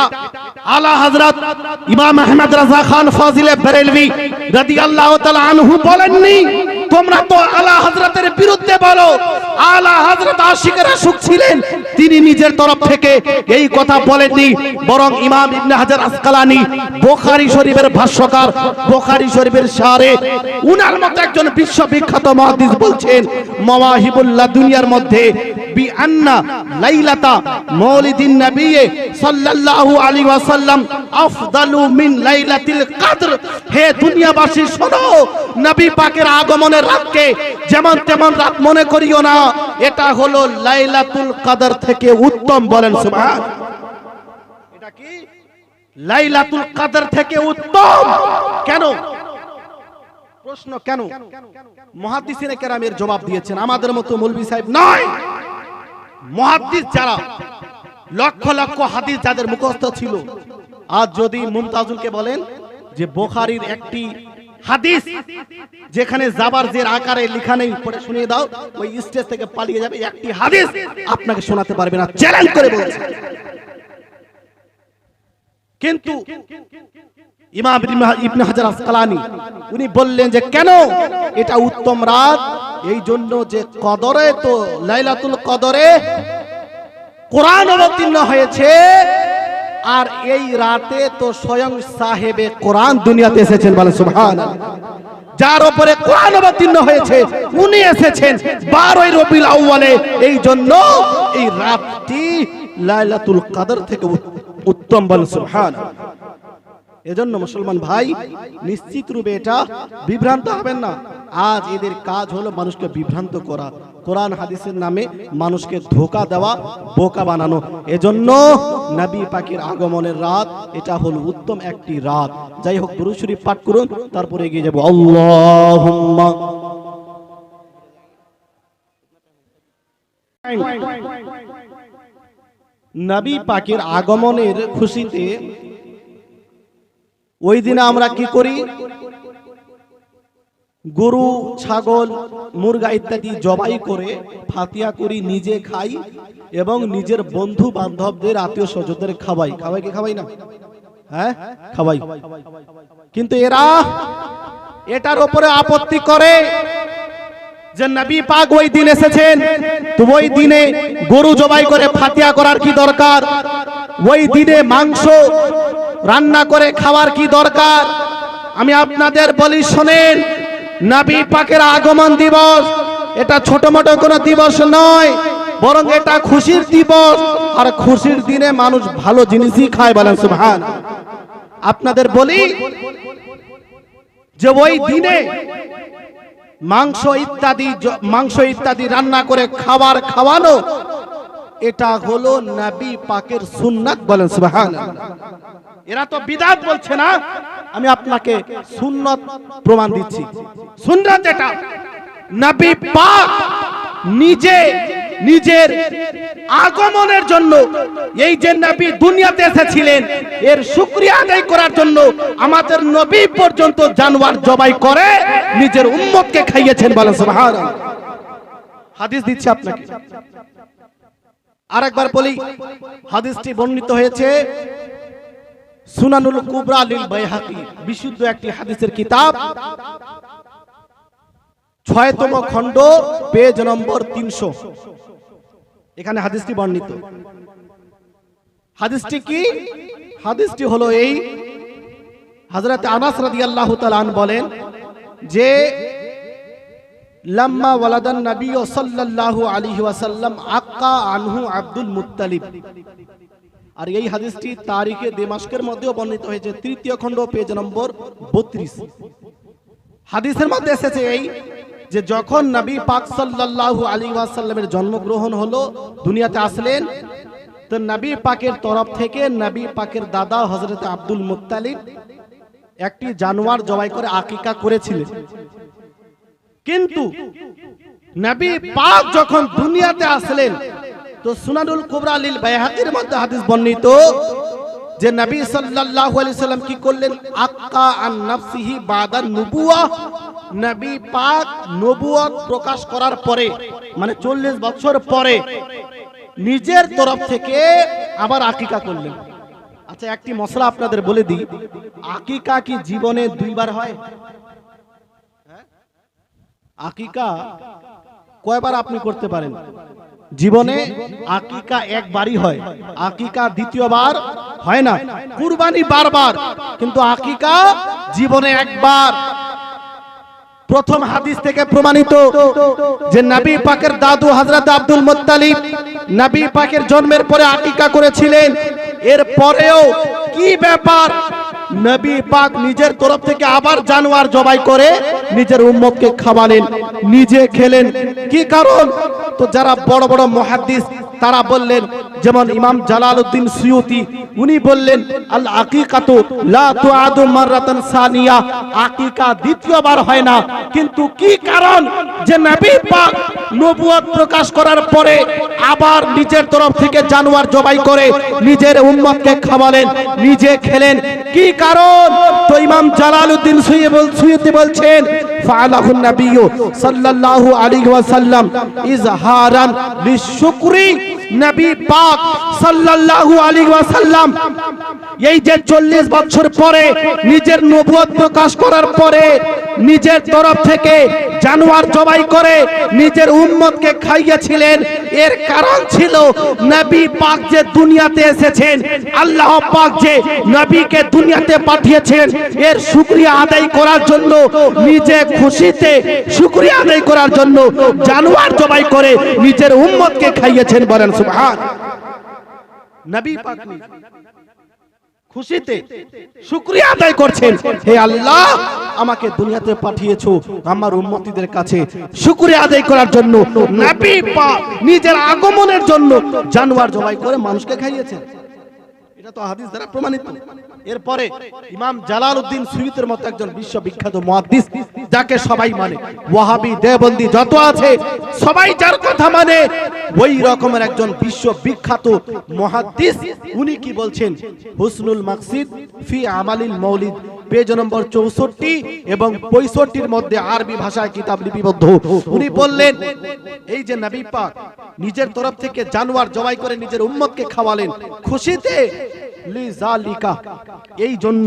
আলা হযরত ইমাম আহমদ রাজা খান ফাজিলে বেরেলভী রাদিয়াল্লাহু তাআলা আনহু বলেননি। তোমরা তো আলা হযরতের বিরুদ্ধে বলো। আলা হযরত আশিকের আশুক ছিলেন, তিনি নিজের তরফ থেকে এই কথা বলেননি, বরং ইমাম ইবনে হাজার আসকালানি বুখারী শরীফের ভাষ্যকার, বুখারী শরীফের শারে, উনার মতো একজন বিশ্ববিখ্যাত মুহাদ্দিস বলছেন মাওয়াহিবুল্লাহ দুনিয়ার মধ্যে বি আন্না লাইলাতা মাউলিদিন নবী সাল্লাল্লাহু আলাইহি ওয়াসাল্লাম আফদালু মিন লাইলাতিল কদর। হে দুনিয়াবাসী শোনো, নবী পাকের আগমনের রাতকে যেমন তেমন রাত মনে করিও না, এটা হলো লাইলাতুল কদর থেকে উত্তম বলেন সুবহান। এটা কি লাইলাতুল কদর থেকে উত্তম? কেন? প্রশ্ন কেন? মুহাদ্দিসিনে কেরামের জবাব দিয়েছেন, আমাদের মতো মৌলভী সাহেব নয়। মুহাদ্দিস যারা লক্ষ লক্ষ হাদিস যাদের মুখস্থ ছিল, আজ যদি মুমতাজুলকে বলেন যে বুখারীর একটি হাদিস যেখানে জাবার জের আকারে লেখা নেই, পড়ে শুনিয়ে দাও, ওই স্টেজ থেকে পালিয়ে যাবে। একটি হাদিস আপনাকে শোনাতে পারবে না, চ্যালেঞ্জ করে বলছে। কিন্তু ইমাম ইবনে হাজার আসকালানি উনি বললেন যে কেন এটা উত্তম রাত? এই জন্য যে কদরে, তো লাইলাতুল কদরে কোরআন অবতীর্ণ হয়েছে, আর এই রাতে তো স্বয়ং সাহেবে কোরআন দুনিয়াতে এসেছেন বলে সুবহানাল্লাহ। যার উপরে কোরআন অবতীর্ণ হয়েছে উনি এসেছেন 12 রবিউল আউয়ালে। এই জন্য এই রাতটি লাইলাতুল কদর থেকে উত্তম বলে সুবহানাল্লাহ। এজন্য মুসলমান ভাই, নিশ্চিত রূপে এটা বিভ্রান্ত হবেন না। আজ এদের কাজ হলো মানুষকে বিভ্রান্ত করা, কোরআন হাদিসের নামে মানুষকে ধোঁকা দেওয়া, বোকা বানানো। এজন্য নবী পাকের আগমনের রাত এটা হলো উত্তম একটি রাত। যাই হোক, দুরূদ শরীফ পাঠ করুন, তারপরে এগিয়ে যাব। আল্লাহুম্মা নবী পাকের আগমনের খুশিতে ওই দিনে আমরা কি করি? গরু, ছাগল, মুরগা ইত্যাদি জবাই করে ফাতিয়া করি, নিজে খাই এবং নিজের বন্ধু বান্ধবদের, আত্মীয় স্বজনদের খাওয়াই। খাওয়াই কি খাওয়াই না? হ্যাঁ, খাওয়াই। কিন্তু এরা এটার উপরে আপত্তি করে যে নবী পাক ওই দিন এসেছেন, তো ওই দিনে গরু জবাই করে ফাতিয়া করার কি দরকার? ওই দিনে মাংস রান্না করে খাওয়ার কি দরকার? আমি আপনাদের বলি শোনেন, নবী পাকের আগমন দিবস এটা ছোট মোটো কোনো দিবস নয়, বরং এটা খুশির দিবস। আর খুশির দিনে মানুষ ভালো জিনিসই খায় বলেন সুবহান। আপনাদের বলি যে ওই দিনে মাংস ইত্যাদি রান্না করে খাওয়ানো, এটা হলো নবী পাকের সুন্নাত বলেন সুবহানাল্লাহ। এরা তো বিদআত বলছে না, আমি আপনাকে সুন্নাত প্রমাণ দিচ্ছি। সুন্নাত এটা নবী পাক নিজের আগমনের জন্য, এই যে নবী দুনিয়াতে এসেছিলেন এর শুকরিয়া আদায় করার জন্য আমাদের নবী পর্যন্ত জানোয়ার জবাই করে নিজের উম্মতকে খাইয়েছেন। বলেন সুবহানাল্লাহ। হাদিস দিচ্ছি আপনাকে, আরেকবার বলি, হাদিসটি বর্ণিত হয়েছে সুনানুল কুবরা লিল বাইহাকি, বিশুদ্ধ একটি হাদিসের কিতাব, 6তম খণ্ড, পেজ নম্বর 300। এখানে হাদিসটি বর্ণিত। হাদিসটি কি? হাদিসটি হলো এই, হযরত আনাস রাদিয়াল্লাহু তাআলা আনহু বলেন যে লাম্মা ওয়ালাদান নবী সাল্লাল্লাহু আলাইহি ওয়াসাল্লাম আক্কা আনহু আব্দুল মুত্তালিব। আর এই হাদিসটি তারিখে দিমাশকের মধ্যেও বর্ণিত হয়েছে, 3য় খণ্ড, পেজ নম্বর 32। হাদিসের মধ্যে এসেছে এই যে যখন নবী পাক সাল্লাল্লাহু আলাইহি ওয়াসাল্লামের জন্মগ্রহণ হলো, দুনিয়াতে আসলেন, তো নবী পাকের তরফ থেকে নবী পাকের দাদা হযরত আব্দুল মুত্তালিব একটি জানোয়ার জবাই করে আকিকা করেছিলেন। কিন্তু নবী পাক যখন দুনিয়াতে আসলেন, তো সুনানুল কুবরা লিল বাইহাকির মধ্যে হাদিস বর্ণিত যে নবী সাল্লাল্লাহু আলাইহি সাল্লাম কি করলেন? আক্কা আন নাফসিহি বাদা নবুওয়াহ, নবী পাক নবুয়ত প্রকাশ করার পরে, মানে 40 বছর পরে নিজের তরফ থেকে আবার আকিকা করলেন। আচ্ছা, একটি মশলা আপনাদের বলে দিই, আকিকা কি জীবনে 2 বার হয়? আকিকা কয়বার আপনি করতে পারেন? জীবনে আকিকা একবারই হয়, আকিকা দ্বিতীয়বার হয় না। কুরবানি বারবার, কিন্তু আকিকা জীবনে একবার। প্রথম হাদিস থেকে প্রমাণিত যে নবী পাকের দাদু হযরত আব্দুল মুত্তালিব নবী পাকের জন্মের পরে আকিকা করেছিলেন। এর পরেও কি ব্যাপার, নবী পাক নিজের তরফ থেকে আবার জানোয়ার জবাই করে নিজের উম্মতকে খাওয়ালেন, নিজে খেলেন। কি কারণ? তো যারা বড় বড় মুহাদ্দিস তারা বললেন, যেমন ইমাম জালালউদ্দিন সুয়ুতি, উনি বললেন আল আকিকাতু লা তুআদু মাররাতান সানিয়া, আকিকা দ্বিতীয়বার হয় না। কিন্তু কি কারণ যে নবী পাক নবুয়ত প্রকাশ করার পরে আবার নিজের তরফ থেকে জানোয়ার জবাই করে নিজের উম্মতকে খাওয়ালেন, নিজে খেলেন? কি কারণ? তো ইমাম জালালউদ্দিন সুয়ুতি বলছেন ফাআলাহুন নবী সাল্লাল্লাহু আলাইহি ওয়াসাল্লাম ইজহারান লিশুকরি, নবী পাক সাল্লাল্লাহু আলাইহি ওয়াসাল্লাম এই যে 40 বছর পরে নিজের নবুয়ত প্রকাশ করার পরে নিজের তরফ থেকে জানোয়ার জবাই করে নিজের উম্মতকে খাইয়েছিলেন। এর কারণ ছিল নবী পাক যে দুনিয়াতে এসেছেন, আল্লাহ পাক যে নবীকে দুনিয়াতে পাঠিয়েছেন, এর শুকরিয়া আদায় করার জন্য, নিজে খুশিতে শুকরিয়া আদায় করার জন্য জানোয়ার জবাই করে নিজের উম্মতকে খাইয়েছেন। বলেন সুবহান। নবী পাক খুশিতে শুকরিয়া আদায় করছেন, হে আল্লাহ আমাকে দুনিয়াতে পাঠিয়েছো আমার উম্মতিদের কাছে শুকরিয়া আদায় করার জন্য। নবী পাক নিজের আগমনের জন্য জানোয়ার জবাই করে মানুষকে খাইয়েছেন। এটা তো হাদিস দ্বারা প্রমাণিত। এরপরে ইমাম জালালউদ্দিন সুয়ুতির মতো একজন বিশ্ববিখ্যাত মুহাদ্দিস, যাকে সবাই মানে, ওয়াহাবি দেওবন্দি যত আছে সবাই যার কথা মানে, ওই রকমের একজন বিশ্ববিখ্যাত মুহাদ্দিস, উনি কি বলছেন? হুসনুল মাকসিদ ফি আমালিল মাউলিদ, পেজ নম্বর 64 এবং 65 মধ্যে আরবি ভাষায় কিতাব লিপিবদ্ধ। উনি বললেন এই যে নবী পাক নিজের তরফ থেকে জানোয়ার জবাই করে নিজের উম্মতকে খাওয়ালেন খুশিতে, লিজালিকা, এই জন্য,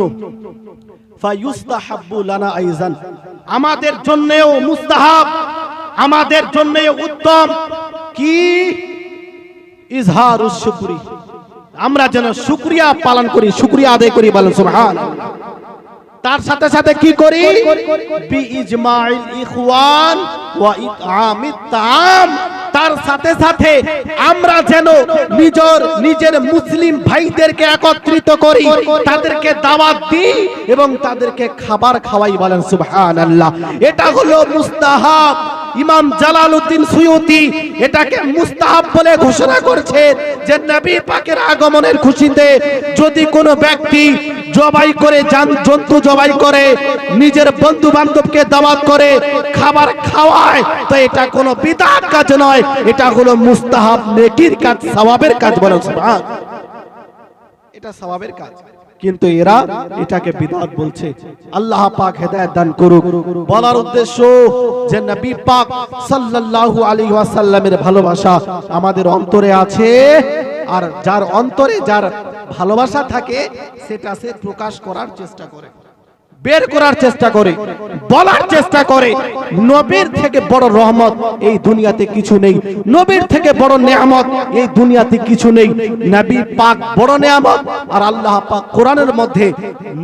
ফায়ুস্তাহাব্বু লানা আইজান, আমাদের জন্যও মুস্তাহাব, আমাদের জন্যও উত্তম কি? ইজহারুশ শুকরি, আমরা যেন শুকরিয়া পালন করি, শুকরিয়া আদায় করি। বলেন সুবহানাল্লাহ। তার সাথে সাথে কি করি? বি ইজমাইল ইখওয়ান ওয়া ইতআমিত তাআম, তার সাথে সাথে আমরা যেন নিজের মুসলিম ভাইদেরকে একত্রিত করি, তাদেরকে দাওয়াত দিই এবং তাদেরকে খাবার খাওয়াই। বলেন সুবহানাল্লাহ। এটা হলো মুস্তাহাব। ইমাম জালালউদ্দিন সুয়ুতি এটাকে মুস্তাহাব বলে ঘোষণা করেছেন যে নবী পাকের আগমনের খুশিতে যদি কোনো ব্যক্তি জবাই করে জন্তু জবাই করে নিজের বন্ধু বান্ধবকে দাওয়াত করে খাবার খাওয়ায়, তো এটা কোনো বিদআত কাজ নয়, এটা হলো মুস্তাহাব নেকির কাজ, সওয়াবের কাজ। বলেন সুবহান, এটা সওয়াবের কাজ, কিন্তু এরা এটাকে বিদআত বলছে। আল্লাহ পাক হেদায়েত দান করুক। বলার উদ্দেশ্য যে নবী পাক সাল্লাল্লাহু আলাইহি ওয়াসাল্লামের ভালোবাসা আমাদের অন্তরে আছে, আর যার অন্তরে যার ভালোবাসা থাকে সেটা সে প্রকাশ করার চেষ্টা করে, বের করার চেষ্টা করে, বলার চেষ্টা করে। নবীর থেকে বড় রহমত এই দুনিয়াতে কিছু নেই, নবীর থেকে বড় নেয়ামত এই দুনিয়াতে কিছু নেই। নবী পাক বড় নেয়ামত, আর আল্লাহ পাক কোরআনের মধ্যে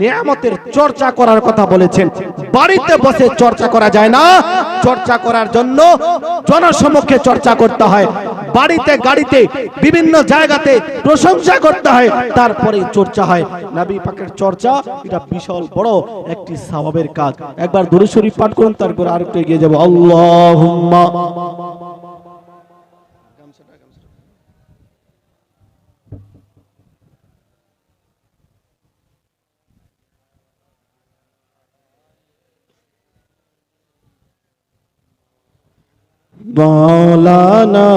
নেয়ামতের চর্চা করার কথা বলেছেন। বাড়িতে বসে চর্চা করা যায় না, চর্চা করার জন্য জনসমক্ষে চর্চা করতে হয়, বাড়িতে গাড়িতে বিভিন্ন জায়গাতে প্রশংসা করতে হয়, তারপরে চর্চা হয়। নবী পাকের চর্চা এটা বিশাল বড় একটি সওয়াবের কাজ। একবার দুরূদ শরীফ পাঠ করুন, তারপর আরেকটু এগিয়ে যাব। আল্লাহুম্মা মাওলানা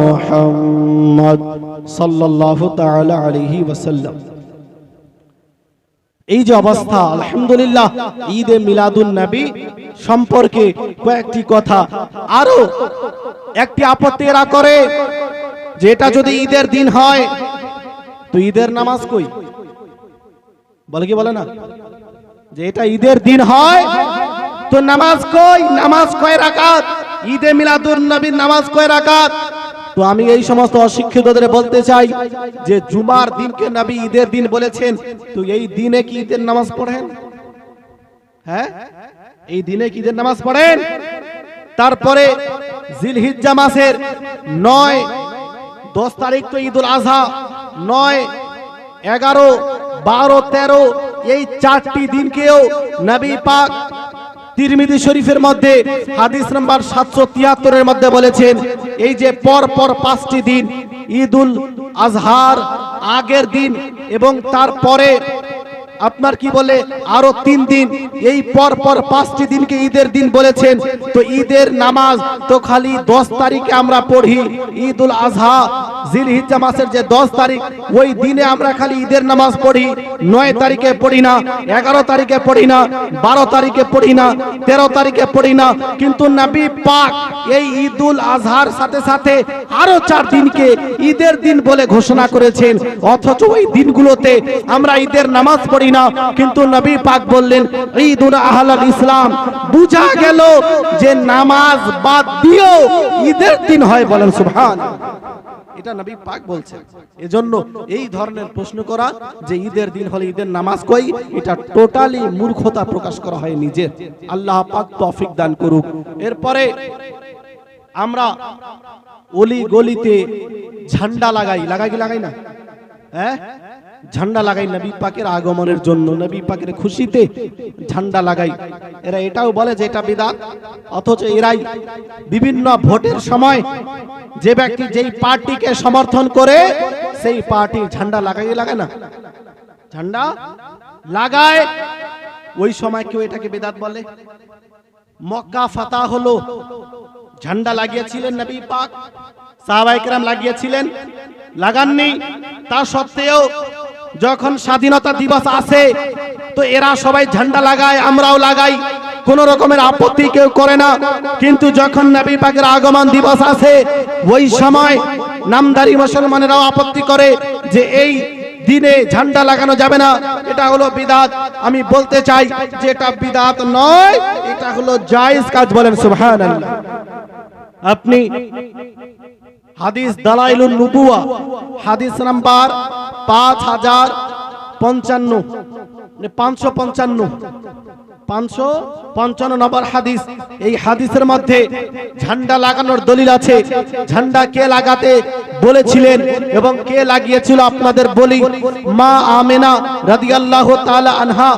মুহাম্মদ সাল্লাল্লাহু তাআলা আলাইহি ওয়াসাল্লাম। এই যে অবস্থা, আলহামদুলিল্লাহ, ঈদে মিলাদুন নবী সম্পর্কে কয়েকটি কথা। আরো একটি আপত্তি এরা করে যে এটা যদি ঈদের দিন হয় তো ঈদের নামাজ কই? বলে কি বলে না যে এটা ঈদের দিন হয় তো নামাজ কই? নামাজ কয় রাকাত? ঈদে মিলাদুন নবীর নামাজ কয় রাকাত? তো আমি এই সমস্ত অশিক্ষিতদের বলতে চাই যে জুমার দিনকে নবী ঈদের দিন বলেছেন, তো এই দিনে কি ঈদের নামাজ পড়েন? হ্যাঁ, এই দিনে কি ঈদের নামাজ পড়েন? তারপরে জিলহিজ্জা মাসের 9, 10 তারিখ তো ঈদুল আজহা, 9, 11, 12, 13 এই 4টি দিনকেও নবী পাক তিরমিজি শরীফের মধ্যে হাদিস নাম্বার 773 এর মধ্যে বলেছেন, এই যে পর পর 5টি দিন, ঈদুল আজহার আগের দিন এবং তারপরে আপনার কি বলে আরো 3 দিন, এই পর পর 5টি দিনকে ঈদের দিন বলেছেন। তো ঈদের নামাজ তো খালি 10 তারিখে আমরা পড়ি, ঈদুল আজহা জিলহিজ্জা মাসের যে 10 তারিখ ওই দিনে আমরা খালি ঈদের নামাজ পড়ি, 9 তারিখে পড়ি না, 11 তারিখে পড়ি না, 12 তারিখে পড়ি না, 13 তারিখে পড়ি না। কিন্তু নবী পাক এই ঈদুল আজহার সাথে সাথে আরো 4 দিনকে ঈদের দিন বলে ঘোষণা করেছেন, অথচ ওই দিনগুলোতে আমরা ঈদের নামাজ পড়ি না। কিন্তু নবী পাক বললেন ঈদুল আহলাল ইসলাম, বুঝা গেল যে নামাজ বাদ দিও ঈদের দিন হয়। বলেন সুবহানাল্লাহ, এটা নবী পাক বলছেন। এজন্য এই ধরনের প্রশ্ন করা যে ঈদের দিন হলে ঈদের নামাজ কই, এটা টোটালি মূর্খতা প্রকাশ করা হয় নিজের। আল্লাহ পাক তৌফিক দান করুক। এরপরে আমরা অলি গলিতে ঝান্ডা লাগাই কি লাগাই না? হ্যাঁ, ঝান্ডা লাগাই নবী পাকের আগমনের জন্য, নবী পাকের খুশিতে ঝান্ডা লাগাই। এরা এটাও বলে যে এটা বিদআত, অথচ এরাই বিভিন্ন ভোটের সময় যে ব্যক্তি যেই পার্টিকে সমর্থন করে সেই পার্টির ঝান্ডা লাগায় না, ঝান্ডা লাগায়, ওই সময় কেউ এটাকে বিদআত বলে? মক্কা ফাতা হলো, ঝান্ডা লাগিয়েছিলেন নবী পাক, সাহাবায়ে কেরাম লাগিয়েছিলেন, লাগাননি। তা সত্ত্বেও যখন স্বাধীনতা দিবস আসে তো এরা সবাই ঝান্ডা লাগায়, আমরাও লাগাই, কোন রকমের আপত্তি কেউ করে না। কিন্তু যখন নবী পাকের আগমন দিবস আসে ওই সময় নামধারী মুসলমানেরাও আপত্তি করে যে এই দিনে ঝান্ডা লাগানো যাবে না, এটা হলো বিদআত। আমি বলতে চাই যে এটা বিদআত নয়, এটা হলো জায়েজ কাজ। বলেন সুবহানাল্লাহ। আপনি হাদিস দালাইলুন নুবুওয়া হাদিস নাম্বার 555 নম্বর হাদিস, এই হাদিসের মধ্যে ঝান্ডা লাগানোর দলিল আছে। ঝান্ডা কে লাগাতে বলেছিলেন এবং কে লাগিয়েছিল আপনাদের বলি। মা আমেনা রাদিয়াল্লাহু তাআলা আনহা,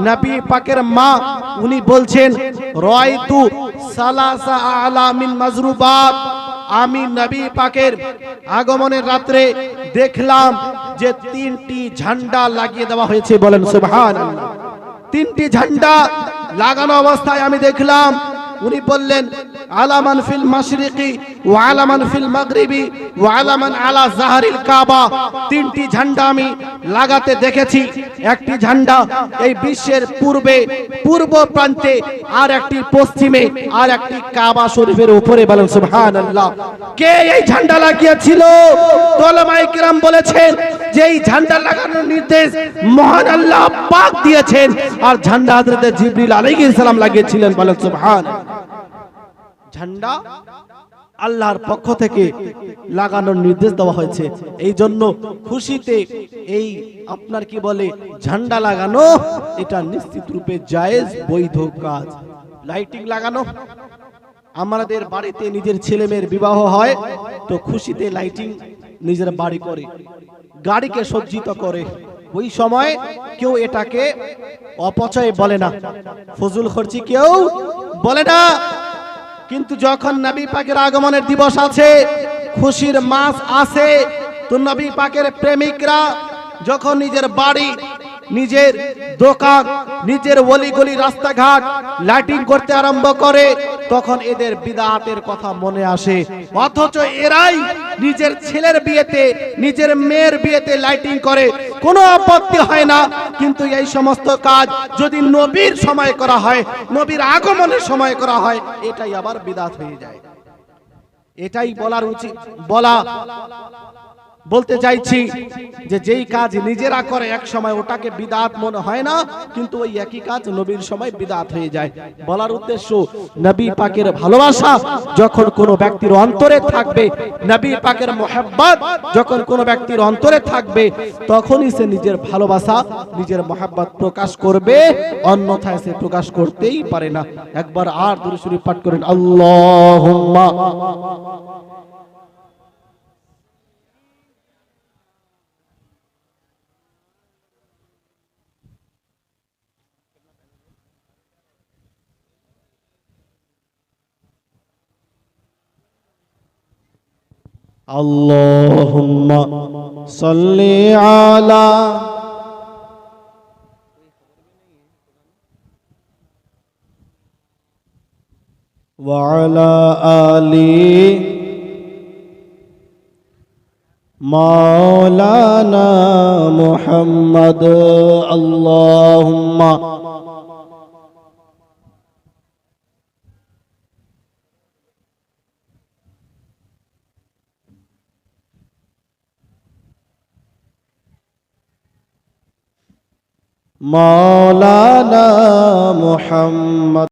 নবী পাকের মা, উনি বলছেন রায়তু সালাসা আলামিন মাজরুবাত, আমি নবী পাকের আগমনের রাত্রে দেখলাম যে 3টি ঝান্ডা লাগিয়ে দেওয়া হয়েছে, বলেন সুবহানাল্লাহ। 3টি ঝান্ডা লাগানো অবস্থায় আমি দেখলাম, উনি বললেন আলামান ফিল মাশরিকি ওয়া আলামান ফিল মাগরিবি ওয়া আলামান আলা জাহরিল কাবা। 3টি ঝান্ডা আমি লাগাতে দেখেছি। একটি ঝান্ডা এই বিশ্বের পূর্ব প্রান্তে, আর একটি পশ্চিমে, আর একটি কাবা শরীফের উপরে, বলেন সুবহানাল্লাহ। কে এই ঝান্ডা লাগিয়েছিল? উলামায়ে কিরাম বলেছেন যে এই ঝান্ডা লাগানোর নির্দেশ মহান আল্লাহ পাক দিয়েছেন, আর ঝান্ডা হযরত জিবরিল আলাইহিস সালাম লাগিয়েছিলেন, বলেন সুবহানাল্লাহ। ঝান্ডা আল্লাহর পক্ষ থেকে লাগানোর নির্দেশ দেওয়া হয়েছে। এই জন্য খুশিতে এই আপনার কি বলে ঝান্ডা লাগানো, এটা নিশ্চিত রূপে জায়েজ বৈধ কাজ। লাইটিং লাগানো, আমাদের বাড়িতে নিজের ছেলে মেয়ের বিবাহ হয় তো খুশিতে লাইটিং নিজের বাড়ি করে, গাড়িকে সজ্জিত করে, ওই সময় কেউ এটাকে অপচয় বলে না, ফজুল খরচি কেউ বলে না। কিন্তু যখন নবী পাকের আগমনের দিবস আছে, খুশির মাস আছে, তো নবী পাকের প্রেমিকরা যখন নিজের বাড়ি, নিজের দোকান, নিজের অলিগলি রাস্তাঘাট লাইটিং করতে আরম্ভ করে, তখন এদের বিদআতের কথা মনে আসে। অথচ এরাই নিজের ছেলের বিয়েতে, নিজের মেয়ের বিয়েতে লাইটিং করে, কোনো আপত্তি হয় না। কিন্তু এই সমস্ত কাজ যদি নবীর সময় করা হয়, নবীর আগমনের সময় করা হয়, এটাই আবার বিদআত হয়ে যায়। এটাই বলার উচিত, বলতে চাইছি যে যেই কাজ নিজেরা করে এক সময় ওটাকে বিদআত মনে হয় না, কিন্তু ওই একই কাজ নবীর সময় বিদআত হয়ে যায়। বলার উদ্দেশ্য, নবী পাকের ভালোবাসা যখন কোনো ব্যক্তির অন্তরে থাকবে, নবী পাকের মুহাব্বত যখন কোনো ব্যক্তির অন্তরে থাকবে, তখনই সে নিজের ভালোবাসা, নিজের মুহাব্বত প্রকাশ করবে, অন্যথায় সে প্রকাশ করতেই পারে না। একবার আর দুরূদ শরীফ পাঠ করেন, আল্লাহুম্মা আল্লাহুম্মা সাল্লি আলা ওয়া আলা আলি মাওলানা মুহাম্মদ। আল্লাহুম্মা মাওলানা মুহাম্মদ।